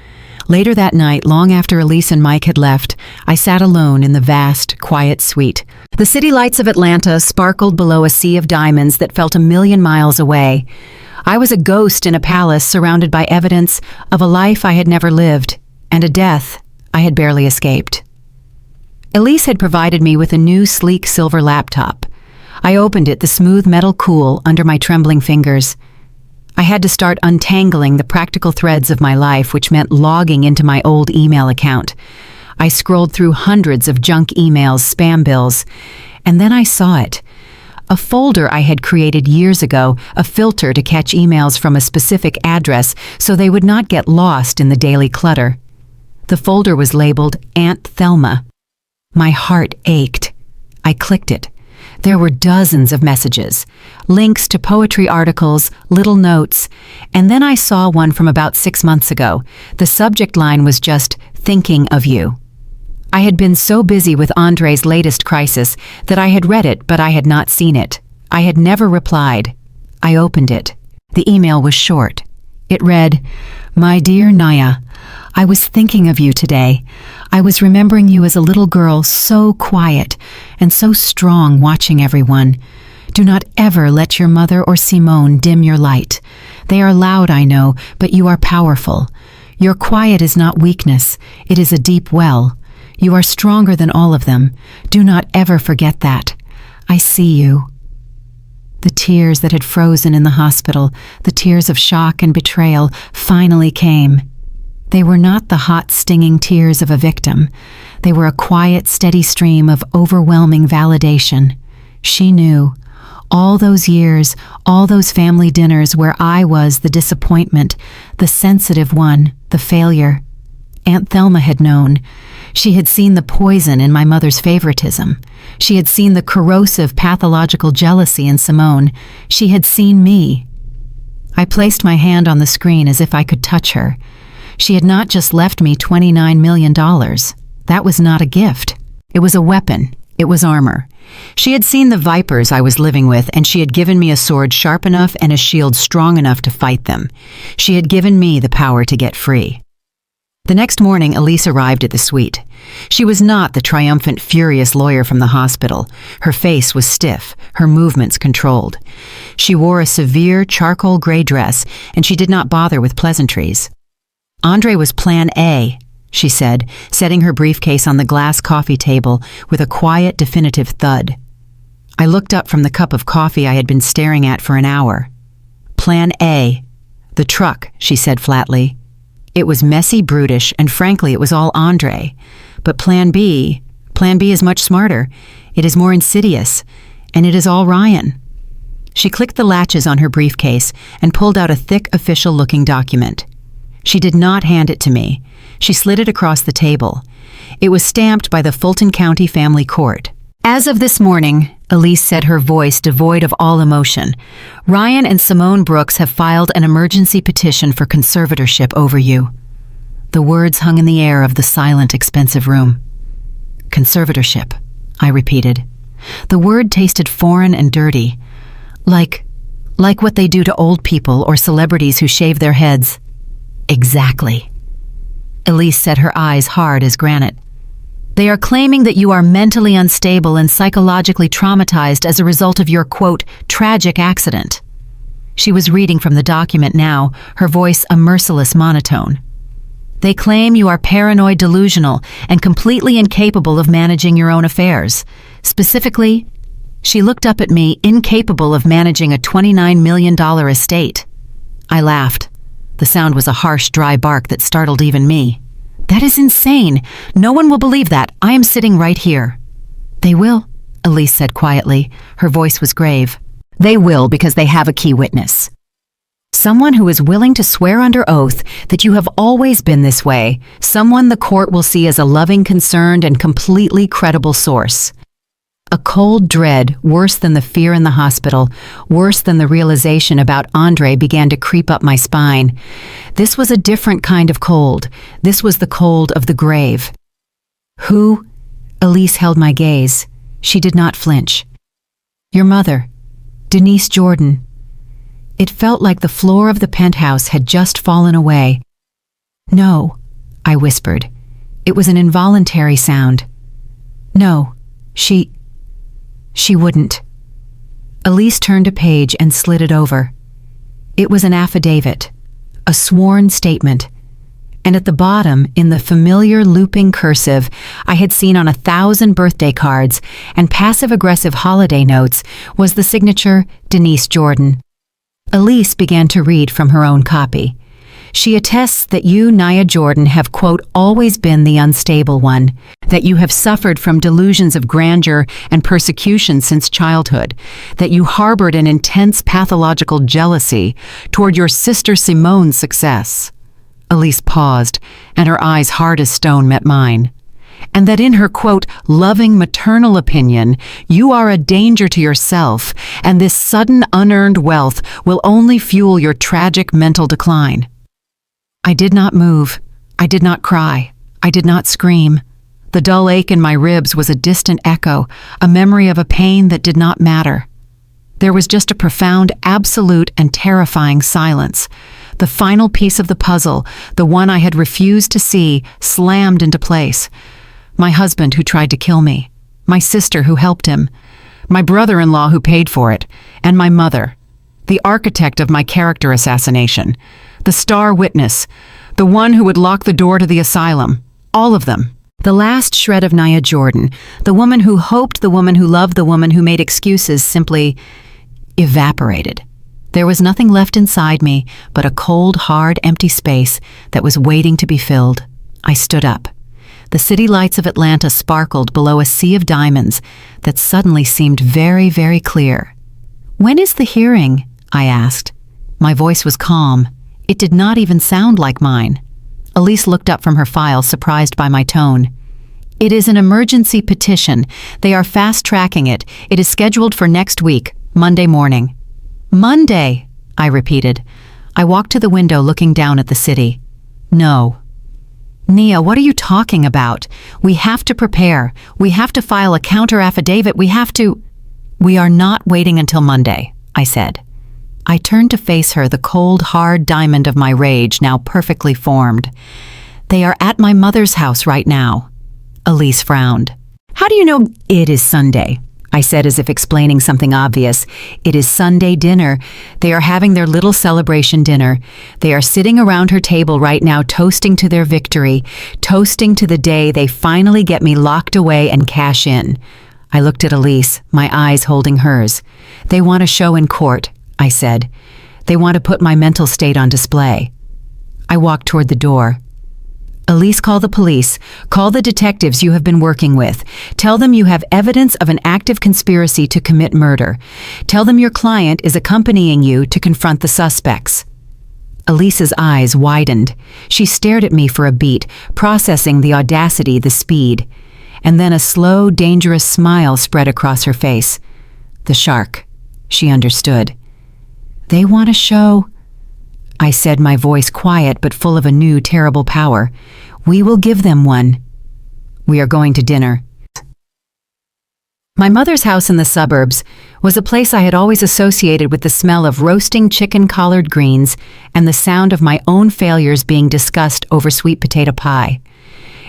Later that night, long after Elise and Mike had left, I sat alone in the vast, quiet suite. The city lights of Atlanta sparkled below a sea of diamonds that felt 1,000,000 miles away. I was a ghost in a palace surrounded by evidence of a life I had never lived, and a death I had barely escaped. Elise had provided me with a new, sleek silver laptop. I opened it, the smooth metal cool under my trembling fingers. I had to start untangling the practical threads of my life, which meant logging into my old email account. I scrolled through hundreds of junk emails, spam bills, and then I saw it. A folder I had created years ago, a filter to catch emails from a specific address so they would not get lost in the daily clutter. The folder was labeled Aunt Thelma. My heart ached. I clicked it. There were dozens of messages, links to poetry articles, little notes, and then I saw one from about 6 months ago. The subject line was just, "Thinking of you." I had been so busy with Andre's latest crisis that I had read it, but I had not seen it. I had never replied. I opened it. The email was short. It read, "My dear Naya, I was thinking of you today. I was remembering you as a little girl, so quiet and so strong, watching everyone. Do not ever let your mother or Simone dim your light. They are loud, I know, but you are powerful. Your quiet is not weakness, it is a deep well. You are stronger than all of them. Do not ever forget that. I see you." The tears that had frozen in the hospital, the tears of shock and betrayal, finally came. They were not the hot, stinging tears of a victim. They were a quiet, steady stream of overwhelming validation. She knew. All those years, all those family dinners where I was the disappointment, the sensitive one, the failure. Aunt Thelma had known. She had seen the poison in my mother's favoritism. She had seen the corrosive, pathological jealousy in Simone. She had seen me. I placed my hand on the screen as if I could touch her. She had not just left me $29 million. That was not a gift. It was a weapon. It was armor. She had seen the vipers I was living with, and she had given me a sword sharp enough and a shield strong enough to fight them. She had given me the power to get free. The next morning, Elise arrived at the suite. She was not the triumphant, furious lawyer from the hospital. Her face was stiff, her movements controlled. She wore a severe charcoal gray dress, and she did not bother with pleasantries. "Andre was Plan A," she said, setting her briefcase on the glass coffee table with a quiet, definitive thud. I looked up from the cup of coffee I had been staring at for an hour. "Plan A. The truck," she said flatly. It was messy, brutish, and frankly, it was all Andre. But Plan B is much smarter. It is more insidious, and it is all Ryan. She clicked the latches on her briefcase and pulled out a thick, official-looking document. She did not hand it to me. She slid it across the table. It was stamped by the Fulton County Family Court. "As of this morning," Elise said, her voice devoid of all emotion, "Ryan and Simone Brooks have filed an emergency petition for conservatorship over you." The words hung in the air of the silent, expensive room. "Conservatorship," I repeated. The word tasted foreign and dirty, like what they do to old people or celebrities who shave their heads. "Exactly." Elise set her eyes hard as granite. "They are claiming that you are mentally unstable and psychologically traumatized as a result of your, quote, tragic accident." She was reading from the document now, her voice a merciless monotone. "They claim you are paranoid delusional and completely incapable of managing your own affairs. Specifically," she looked up at me, "incapable of managing a $29 million estate." I laughed. The sound was a harsh, dry bark that startled even me. "That is insane. No one will believe that. I am sitting right here." "They will," Elise said quietly. Her voice was grave. "They will because they have a key witness. Someone who is willing to swear under oath that you have always been this way. Someone the court will see as a loving, concerned, and completely credible source." A cold dread, worse than the fear in the hospital, worse than the realization about Andre, began to creep up my spine. This was a different kind of cold. This was the cold of the grave. "Who?" Elise held my gaze. She did not flinch. "Your mother, Denise Jordan." It felt like the floor of the penthouse had just fallen away. "No," I whispered. It was an involuntary sound. "No, she wouldn't." Elise turned a page and slid it over. It was an affidavit, a sworn statement, and at the bottom, in the familiar looping cursive I had seen on 1,000 birthday cards and passive-aggressive holiday notes, was the signature, Denise Jordan. Elise began to read from her own copy. "She attests that you, Naya Jordan, have, quote, always been the unstable one, that you have suffered from delusions of grandeur and persecution since childhood, that you harbored an intense pathological jealousy toward your sister Simone's success." Elise paused, and her eyes hard as stone met mine. "And that in her, quote, loving maternal opinion, you are a danger to yourself, and this sudden unearned wealth will only fuel your tragic mental decline." I did not move. I did not cry. I did not scream. The dull ache in my ribs was a distant echo, a memory of a pain that did not matter. There was just a profound, absolute, and terrifying silence. The final piece of the puzzle, the one I had refused to see, slammed into place. My husband who tried to kill me, my sister who helped him, my brother-in-law who paid for it, and my mother, the architect of my character assassination, the star witness, the one who would lock the door to the asylum, all of them. The last shred of Nia Jordan, the woman who hoped, the woman who loved, the woman who made excuses, simply evaporated. There was nothing left inside me but a cold, hard, empty space that was waiting to be filled. I stood up. The city lights of Atlanta sparkled below a sea of diamonds that suddenly seemed very, very clear. "When is the hearing?" I asked. My voice was calm. It did not even sound like mine. Elise looked up from her file, surprised by my tone. "It is an emergency petition. They are fast-tracking it. It is scheduled for next week, Monday morning." "Monday," I repeated. I walked to the window, looking down at the city. "No." "Nia, what are you talking about? We have to prepare. We have to file a counter-affidavit. We have to—" "We are not waiting until Monday," I said. I turned to face her, the cold, hard diamond of my rage now perfectly formed. "They are at my mother's house right now." Elise frowned. "How do you know it is Sunday?" I said, as if explaining something obvious. "It is Sunday dinner. They are having their little celebration dinner. They are sitting around her table right now, toasting to their victory, toasting to the day they finally get me locked away and cash in." I looked at Elise, my eyes holding hers. "They want a show in court," I said. "They want to put my mental state on display." I walked toward the door. "Elise, call the police. Call the detectives you have been working with. Tell them you have evidence of an active conspiracy to commit murder. Tell them your client is accompanying you to confront the suspects." Elise's eyes widened. She stared at me for a beat, processing the audacity, the speed. And then a slow, dangerous smile spread across her face. "The shark." She understood. "They want a show," I said, my voice quiet but full of a new, terrible power. "We will give them one. We are going to dinner." My mother's house in the suburbs was a place I had always associated with the smell of roasting chicken collard greens and the sound of my own failures being discussed over sweet potato pie.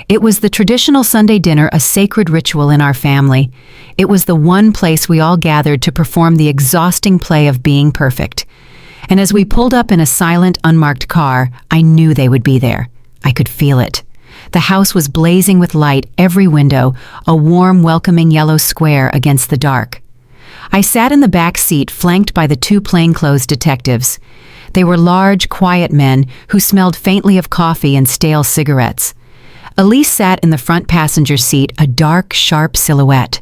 It was the traditional Sunday dinner, a sacred ritual in our family. It was the one place we all gathered to perform the exhausting play of being perfect. And as we pulled up in a silent, unmarked car, I knew they would be there. I could feel it. The house was blazing with light, every window, a warm, welcoming yellow square against the dark. I sat in the back seat, flanked by the two plainclothes detectives. They were large, quiet men who smelled faintly of coffee and stale cigarettes. Elise sat in the front passenger seat, a dark, sharp silhouette.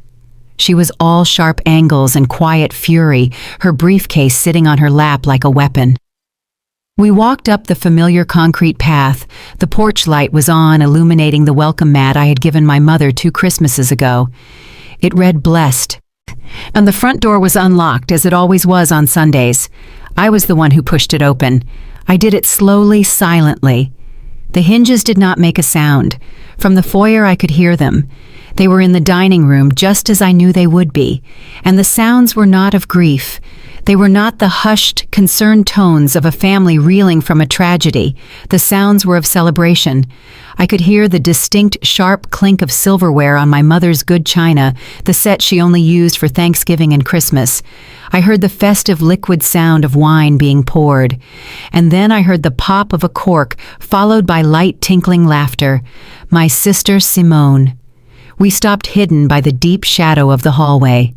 She was all sharp angles and quiet fury, her briefcase sitting on her lap like a weapon. We walked up the familiar concrete path. The porch light was on, illuminating the welcome mat I had given my mother 2 Christmases ago. It read "Blessed," and the front door was unlocked, as it always was on Sundays. I was the one who pushed it open. I did it slowly, silently. The hinges did not make a sound. From the foyer I could hear them. They were in the dining room, just as I knew they would be, and the sounds were not of grief. They were not the hushed, concerned tones of a family reeling from a tragedy. The sounds were of celebration. I could hear the distinct, sharp clink of silverware on my mother's good china, the set she only used for Thanksgiving and Christmas. I heard the festive liquid sound of wine being poured. And then I heard the pop of a cork, followed by light tinkling laughter. My sister Simone. We stopped hidden by the deep shadow of the hallway.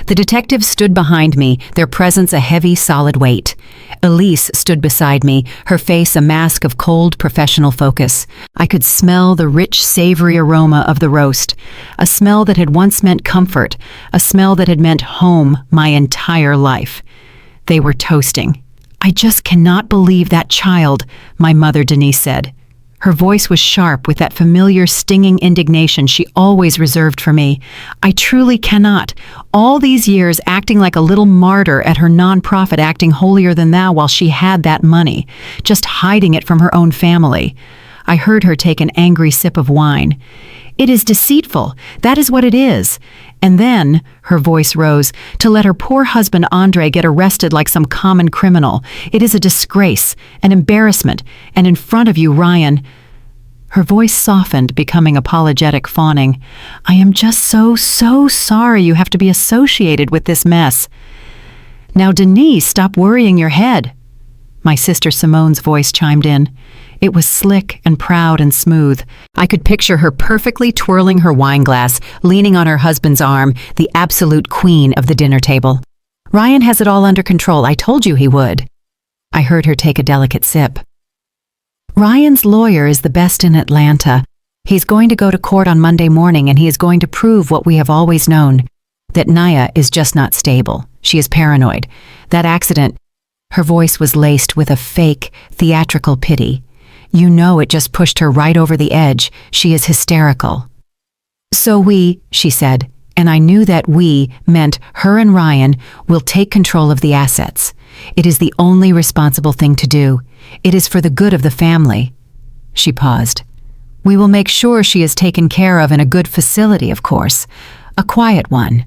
The detectives stood behind me, their presence a heavy, solid weight. Elise stood beside me, her face a mask of cold, professional focus. I could smell the rich, savory aroma of the roast, a smell that had once meant comfort, a smell that had meant home my entire life. They were toasting. "I just cannot believe that child," my mother Denise said. Her voice was sharp with that familiar stinging indignation she always reserved for me. "I truly cannot. All these years acting like a little martyr at her nonprofit, acting holier than thou while she had that money, just hiding it from her own family." I heard her take an angry sip of wine. It is deceitful. That is what it is. And then, her voice rose, to let her poor husband Andre get arrested like some common criminal. It is a disgrace, an embarrassment, and in front of you, Ryan. Her voice softened, becoming apologetic, fawning. I am just so sorry you have to be associated with this mess. Now, Denise, stop worrying your head. My sister Simone's voice chimed in. It was slick and proud and smooth. I could picture her perfectly twirling her wineglass, leaning on her husband's arm, the absolute queen of the dinner table. Ryan has it all under control. I told you he would. I heard her take a delicate sip. Ryan's lawyer is the best in Atlanta. He's going to go to court on Monday morning, and he is going to prove what we have always known, that Naya is just not stable. She is paranoid. That accident, her voice was laced with a fake, theatrical pity. You know it just pushed her right over the edge. She is hysterical. So we, she said, and I knew that we meant her and Ryan, will take control of the assets. It is the only responsible thing to do. It is for the good of the family. She paused. We will make sure she is taken care of in a good facility, of course. A quiet one.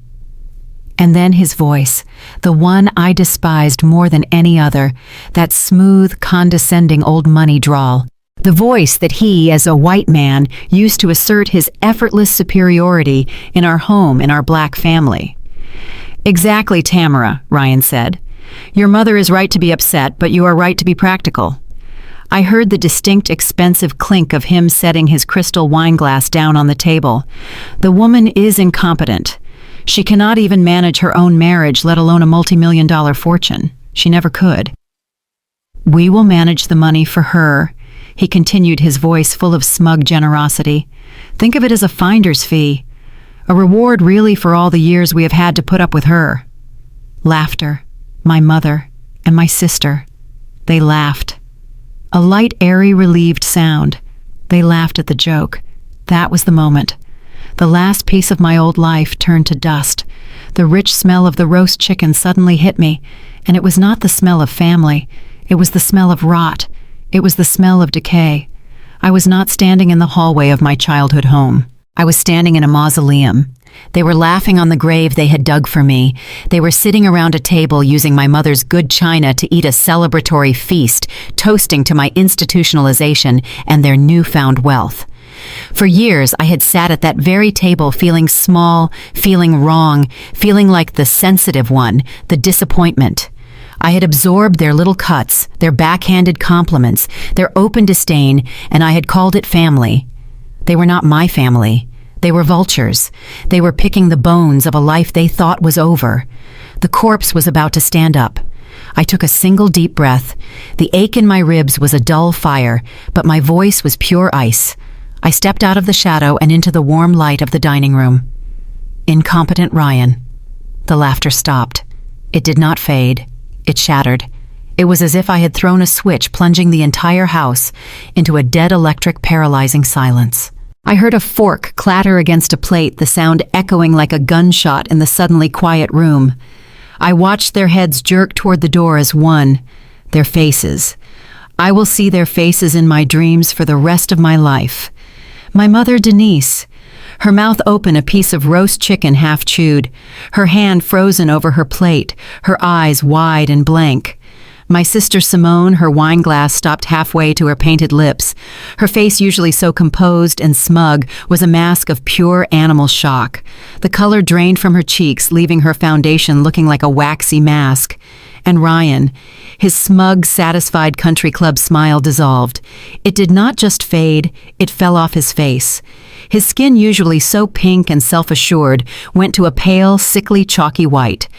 And then his voice, the one I despised more than any other, that smooth, condescending old money drawl. The voice that he, as a white man, used to assert his effortless superiority in our home, in our black family. Exactly, Tamara, Ryan said. Your mother is right to be upset, but you are right to be practical. I heard the distinct, expensive clink of him setting his crystal wineglass down on the table. The woman is incompetent. She cannot even manage her own marriage, let alone a multi-million-dollar fortune. She never could. We will manage the money for her, he continued, his voice full of smug generosity. Think of it as a finder's fee, a reward really for all the years we have had to put up with her. Laughter. My mother and my sister. They laughed. A light, airy, relieved sound. They laughed at the joke. That was the moment. The last piece of my old life turned to dust. The rich smell of the roast chicken suddenly hit me, and it was not the smell of family. It was the smell of rot. It was the smell of decay. I was not standing in the hallway of my childhood home. I was standing in a mausoleum. They were laughing on the grave they had dug for me. They were sitting around a table using my mother's good china to eat a celebratory feast, toasting to my institutionalization and their newfound wealth. For years, I had sat at that very table feeling small, feeling wrong, feeling like the sensitive one, the disappointment. I had absorbed their little cuts, their backhanded compliments, their open disdain, and I had called it family. They were not my family. They were vultures. They were picking the bones of a life they thought was over. The corpse was about to stand up. I took a single deep breath. The ache in my ribs was a dull fire, but my voice was pure ice. I stepped out of the shadow and into the warm light of the dining room. Incompetent Ryan. The laughter stopped. It did not fade. It shattered. It was as if I had thrown a switch, plunging the entire house into a dead electric, paralyzing silence. I heard a fork clatter against a plate, the sound echoing like a gunshot in the suddenly quiet room. I watched their heads jerk toward the door as one, their faces. I will see their faces in my dreams for the rest of my life. My mother, Denise, her mouth open, a piece of roast chicken half chewed, her hand frozen over her plate, her eyes wide and blank. My sister Simone, her wineglass stopped halfway to her painted lips. Her face, usually so composed and smug, was a mask of pure animal shock. The color drained from her cheeks, leaving her foundation looking like a waxy mask. And Ryan, his smug, satisfied country club smile dissolved. It did not just fade, it fell off his face. His skin, usually so pink and self-assured, went to a pale, sickly, chalky white.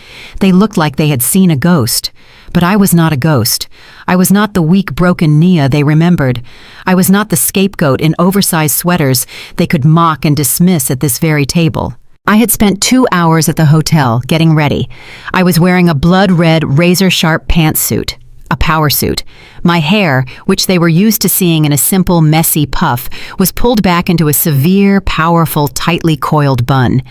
They looked like they had seen a ghost. But I was not a ghost. I was not the weak, broken Nia they remembered. I was not the scapegoat in oversized sweaters they could mock and dismiss at this very table. I had spent 2 hours at the hotel, getting ready. I was wearing a blood-red, razor-sharp pantsuit. a power suit. My hair, which they were used to seeing in a simple, messy puff, was pulled back into a severe, powerful, tightly coiled bun.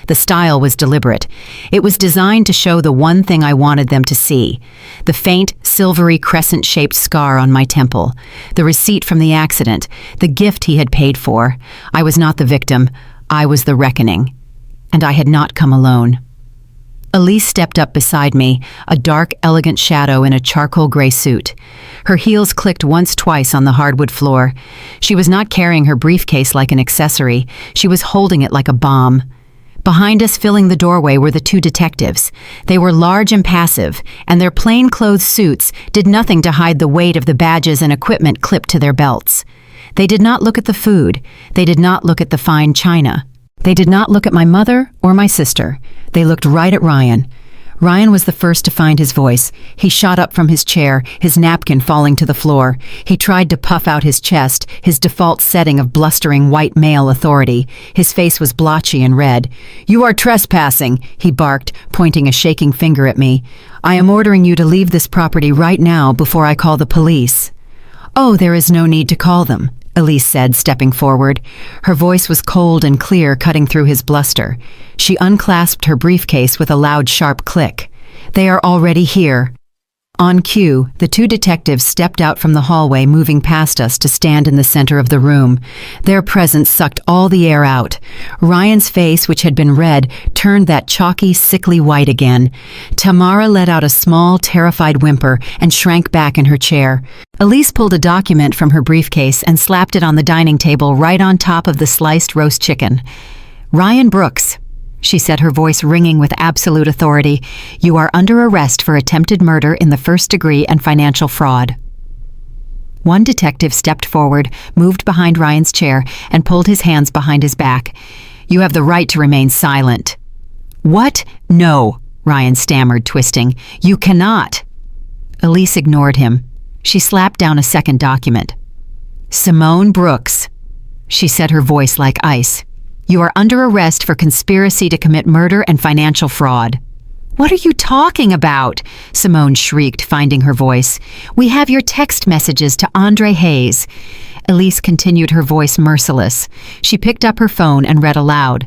The style was deliberate. It was designed to show the one thing I wanted them to see: the faint, silvery, crescent-shaped scar on my temple, the receipt from the accident, the gift he had paid for. I was not the victim. I was the reckoning. And I had not come alone. Elise stepped up beside me, a dark, elegant shadow in a charcoal gray suit. Her heels clicked once-twice on the hardwood floor. She was not carrying her briefcase like an accessory. She was holding it like a bomb. Behind us, filling the doorway, were the two detectives. They were large and passive, and their plain-clothes suits did nothing to hide the weight of the badges and equipment clipped to their belts. They did not look at the food. They did not look at the fine china. They did not look at my mother or my sister. They looked right at Ryan. Ryan was the first to find his voice. He shot up from his chair, his napkin falling to the floor. He tried to puff out his chest, his default setting of blustering white male authority. His face was blotchy and red. "You are trespassing," he barked, pointing a shaking finger at me. "I am ordering you to leave this property right now before I call the police." "Oh, there is no need to call them," Elise said, stepping forward. Her voice was cold and clear, cutting through his bluster. She unclasped her briefcase with a loud, sharp click. "They are already here." On cue, the two detectives stepped out from the hallway, moving past us to stand in the center of the room. Their presence sucked all the air out. Ryan's face, which had been red, turned that chalky, sickly white again. Tamara let out a small, terrified whimper and shrank back in her chair. Elise pulled a document from her briefcase and slapped it on the dining table right on top of the sliced roast chicken. "Ryan Brooks," she said, her voice ringing with absolute authority, "you are under arrest for attempted murder in the first degree and financial fraud." One detective stepped forward, moved behind Ryan's chair, and pulled his hands behind his back. "You have the right to remain silent." "What? No," Ryan stammered, twisting. "You cannot." Elise ignored him. She slapped down a second document. "Simone Brooks," she said, her voice like ice. "You are under arrest for conspiracy to commit murder and financial fraud." "What are you talking about?" Simone shrieked, finding her voice. "We have your text messages to Andre Hayes." Elise continued, her voice merciless. She picked up her phone and read aloud.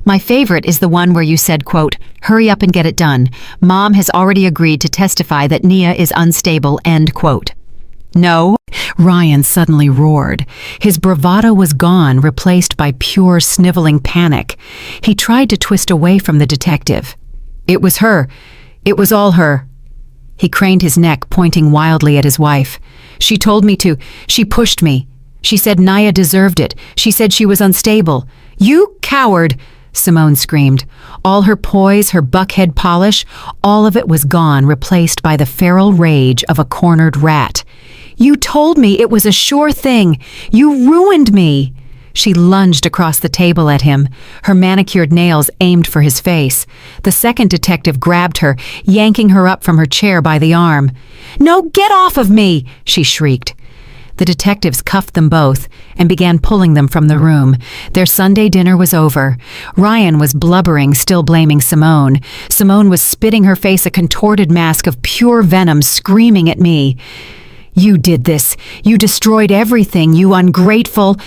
"My favorite is the one where you said, quote, 'Hurry up and get it done. Mom has already agreed to testify that Nia is unstable,' end quote." "No," Ryan suddenly roared. His bravado was gone, replaced by pure, sniveling panic. He tried to twist away from the detective. "It was her. It was all her." He craned his neck, pointing wildly at his wife. "She told me to. She pushed me. She said Nia deserved it. She said she was unstable." "You coward!" Simone screamed. All her poise, her buckhead polish, all of it was gone, replaced by the feral rage of a cornered rat. "You told me it was a sure thing. You ruined me." She lunged across the table at him, her manicured nails aimed for his face. The second detective grabbed her, yanking her up from her chair by the arm. "No, get off of me!" she shrieked. The detectives cuffed them both and began pulling them from the room. Their Sunday dinner was over. Ryan was blubbering, still blaming Simone. Simone was spitting her face a contorted mask of pure venom, screaming at me. "You did this. You destroyed everything, you ungrateful—"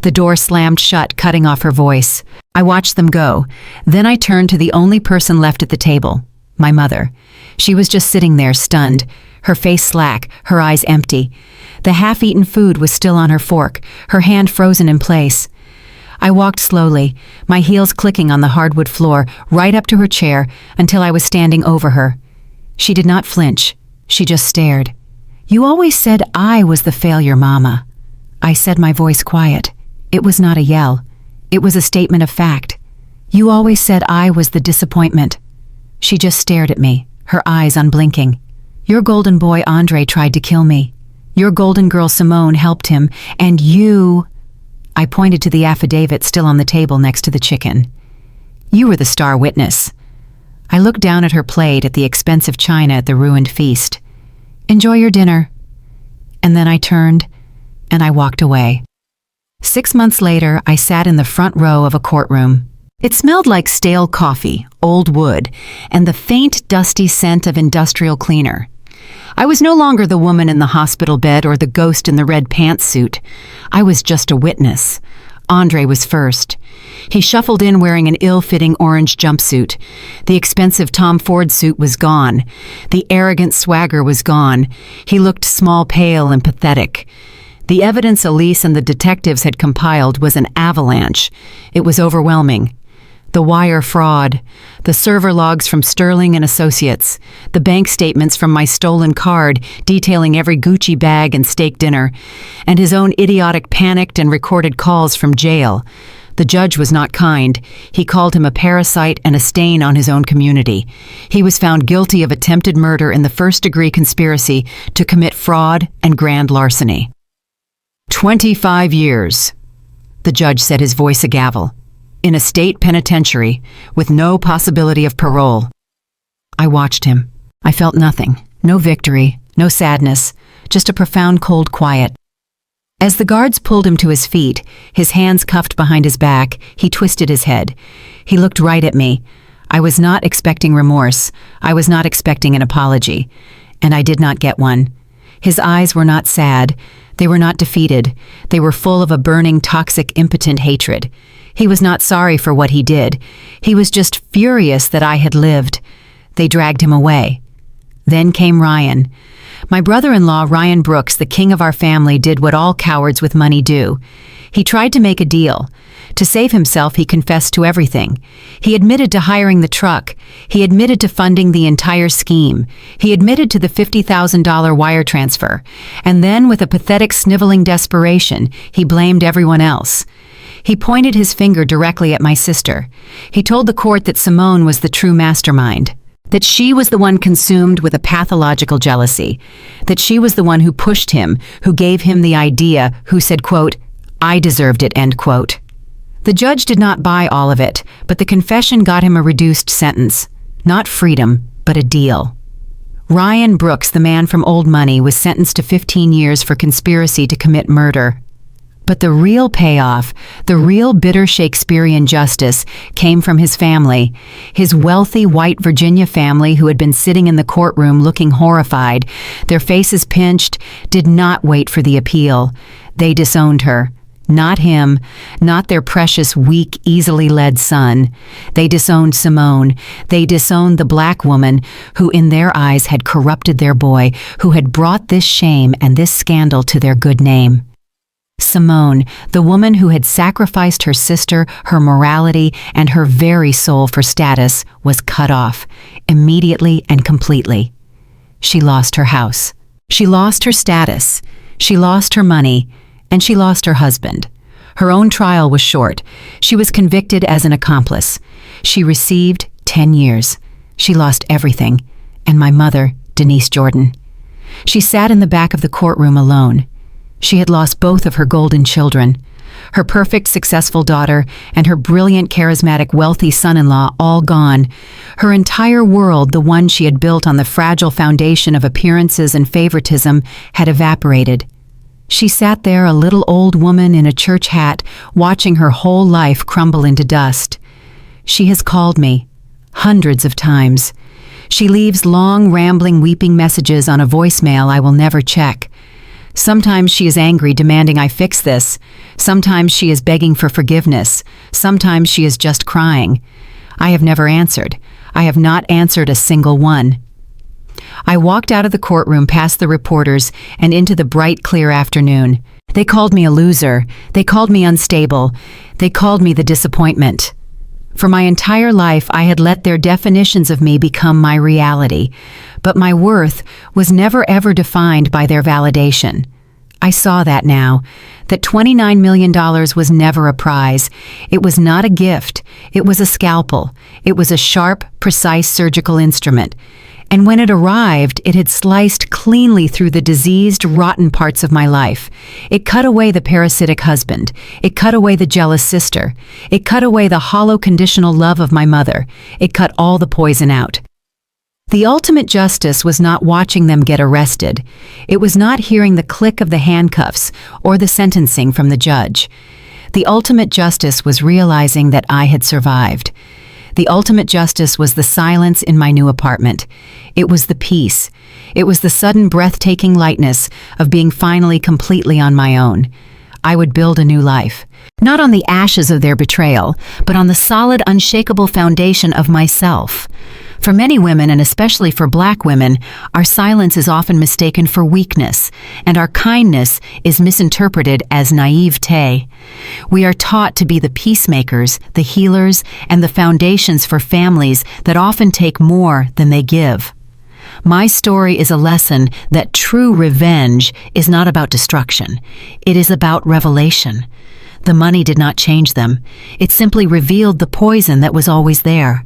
The door slammed shut, cutting off her voice. I watched them go. Then I turned to the only person left at the table, my mother. She was just sitting there, stunned, her face slack, her eyes empty. The half-eaten food was still on her fork, her hand frozen in place. I walked slowly, my heels clicking on the hardwood floor, right up to her chair until I was standing over her. She did not flinch. She just stared. "You always said I was the failure, Mama." I said, my voice quiet. It was not a yell. It was a statement of fact. "You always said I was the disappointment." She just stared at me, her eyes unblinking. "Your golden boy Andre tried to kill me. Your golden girl Simone helped him, and you—" I pointed to the affidavit still on the table next to the chicken. "You were the star witness." I looked down at her plate, at the expensive china at the ruined feast. "Enjoy your dinner." And then I turned, and I walked away. 6 months later, I sat in the front row of a courtroom. It smelled like stale coffee, old wood, and the faint, dusty scent of industrial cleaner. I was no longer the woman in the hospital bed or the ghost in the red pantsuit. I was just a witness. Andre was first. He shuffled in wearing an ill-fitting orange jumpsuit. The expensive Tom Ford suit was gone. The arrogant swagger was gone. He looked small, pale, and pathetic. The evidence Elise and the detectives had compiled was an avalanche. It was overwhelming. The wire fraud, the server logs from Sterling and Associates, the bank statements from my stolen card detailing every Gucci bag and steak dinner, and his own idiotic panicked and recorded calls from jail. The judge was not kind. He called him a parasite and a stain on his own community. He was found guilty of attempted murder in the first-degree conspiracy to commit fraud and grand larceny. 25 years. The judge set his voice a gavel. In a state penitentiary, with no possibility of parole. I watched him. I felt nothing. No victory, no sadness, just a profound cold quiet. As the guards pulled him to his feet, his hands cuffed behind his back, he twisted his head. He looked right at me. I was not expecting remorse. I was not expecting an apology. And I did not get one. His eyes were not sad. They were not defeated. They were full of a burning, toxic, impotent hatred. He was not sorry for what he did. He was just furious that I had lived. They dragged him away. Then came Ryan. My brother-in-law, Ryan Brooks, the king of our family, did what all cowards with money do. He tried to make a deal. To save himself, he confessed to everything. He admitted to hiring the truck. He admitted to funding the entire scheme. He admitted to the $50,000 wire transfer. And then, with a pathetic sniveling desperation, he blamed everyone else. He pointed his finger directly at my sister. He told the court that Simone was the true mastermind, that she was the one consumed with a pathological jealousy, that she was the one who pushed him, who gave him the idea, who said, quote, "I deserved it," end quote. The judge did not buy all of it, but the confession got him a reduced sentence. Not freedom, but a deal. Ryan Brooks, the man from Old Money, was sentenced to 15 years for conspiracy to commit murder. But the real payoff, the real bitter Shakespearean justice, came from his family. His wealthy white Virginia family, who had been sitting in the courtroom looking horrified, their faces pinched, did not wait for the appeal. They disowned her. Not him, not their precious, weak, easily led son. They disowned Simone. They disowned the black woman who in their eyes had corrupted their boy, who had brought this shame and this scandal to their good name. Simone, the woman who had sacrificed her sister, her morality, and her very soul for status, was cut off, immediately and completely. She lost her house. She lost her status. She lost her money. And she lost her husband. Her own trial was short. She was convicted as an accomplice. She received 10 years. She lost everything. And my mother, Denise Jordan. She sat in the back of the courtroom alone. She had lost both of her golden children, her perfect, successful daughter and her brilliant, charismatic, wealthy son-in-law, all gone. Her entire world, the one she had built on the fragile foundation of appearances and favoritism, had evaporated. She sat there, a little old woman in a church hat, watching her whole life crumble into dust. She has called me, hundreds of times. She leaves long, rambling, weeping messages on a voicemail I will never check. Sometimes she is angry, demanding I fix this. Sometimes she is begging for forgiveness. Sometimes she is just crying. I have never answered. I have not answered a single one. I walked out of the courtroom past the reporters and into the bright, clear afternoon. They called me a loser. They called me unstable. They called me the disappointment. For my entire life, I had let their definitions of me become my reality, but my worth was never ever defined by their validation. I saw that now, that $29 million was never a prize. It was not a gift. It was a scalpel. It was a sharp, precise surgical instrument. And when it arrived, it had sliced cleanly through the diseased, rotten parts of my life. It cut away the parasitic husband. It cut away the jealous sister. It cut away the hollow, conditional love of my mother. It cut all the poison out. The ultimate justice was not watching them get arrested. It was not hearing the click of the handcuffs or the sentencing from the judge. The ultimate justice was realizing that I had survived. The ultimate justice was the silence in my new apartment. It was the peace. It was the sudden breathtaking lightness of being finally completely on my own. I would build a new life, not on the ashes of their betrayal, but on the solid, unshakable foundation of myself. For many women, and especially for Black women, our silence is often mistaken for weakness, and our kindness is misinterpreted as naivete. We are taught to be the peacemakers, the healers, and the foundations for families that often take more than they give. My story is a lesson that true revenge is not about destruction. It is about revelation. The money did not change them. It simply revealed the poison that was always there.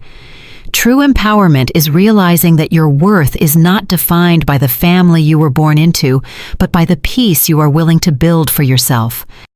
True empowerment is realizing that your worth is not defined by the family you were born into, but by the peace you are willing to build for yourself.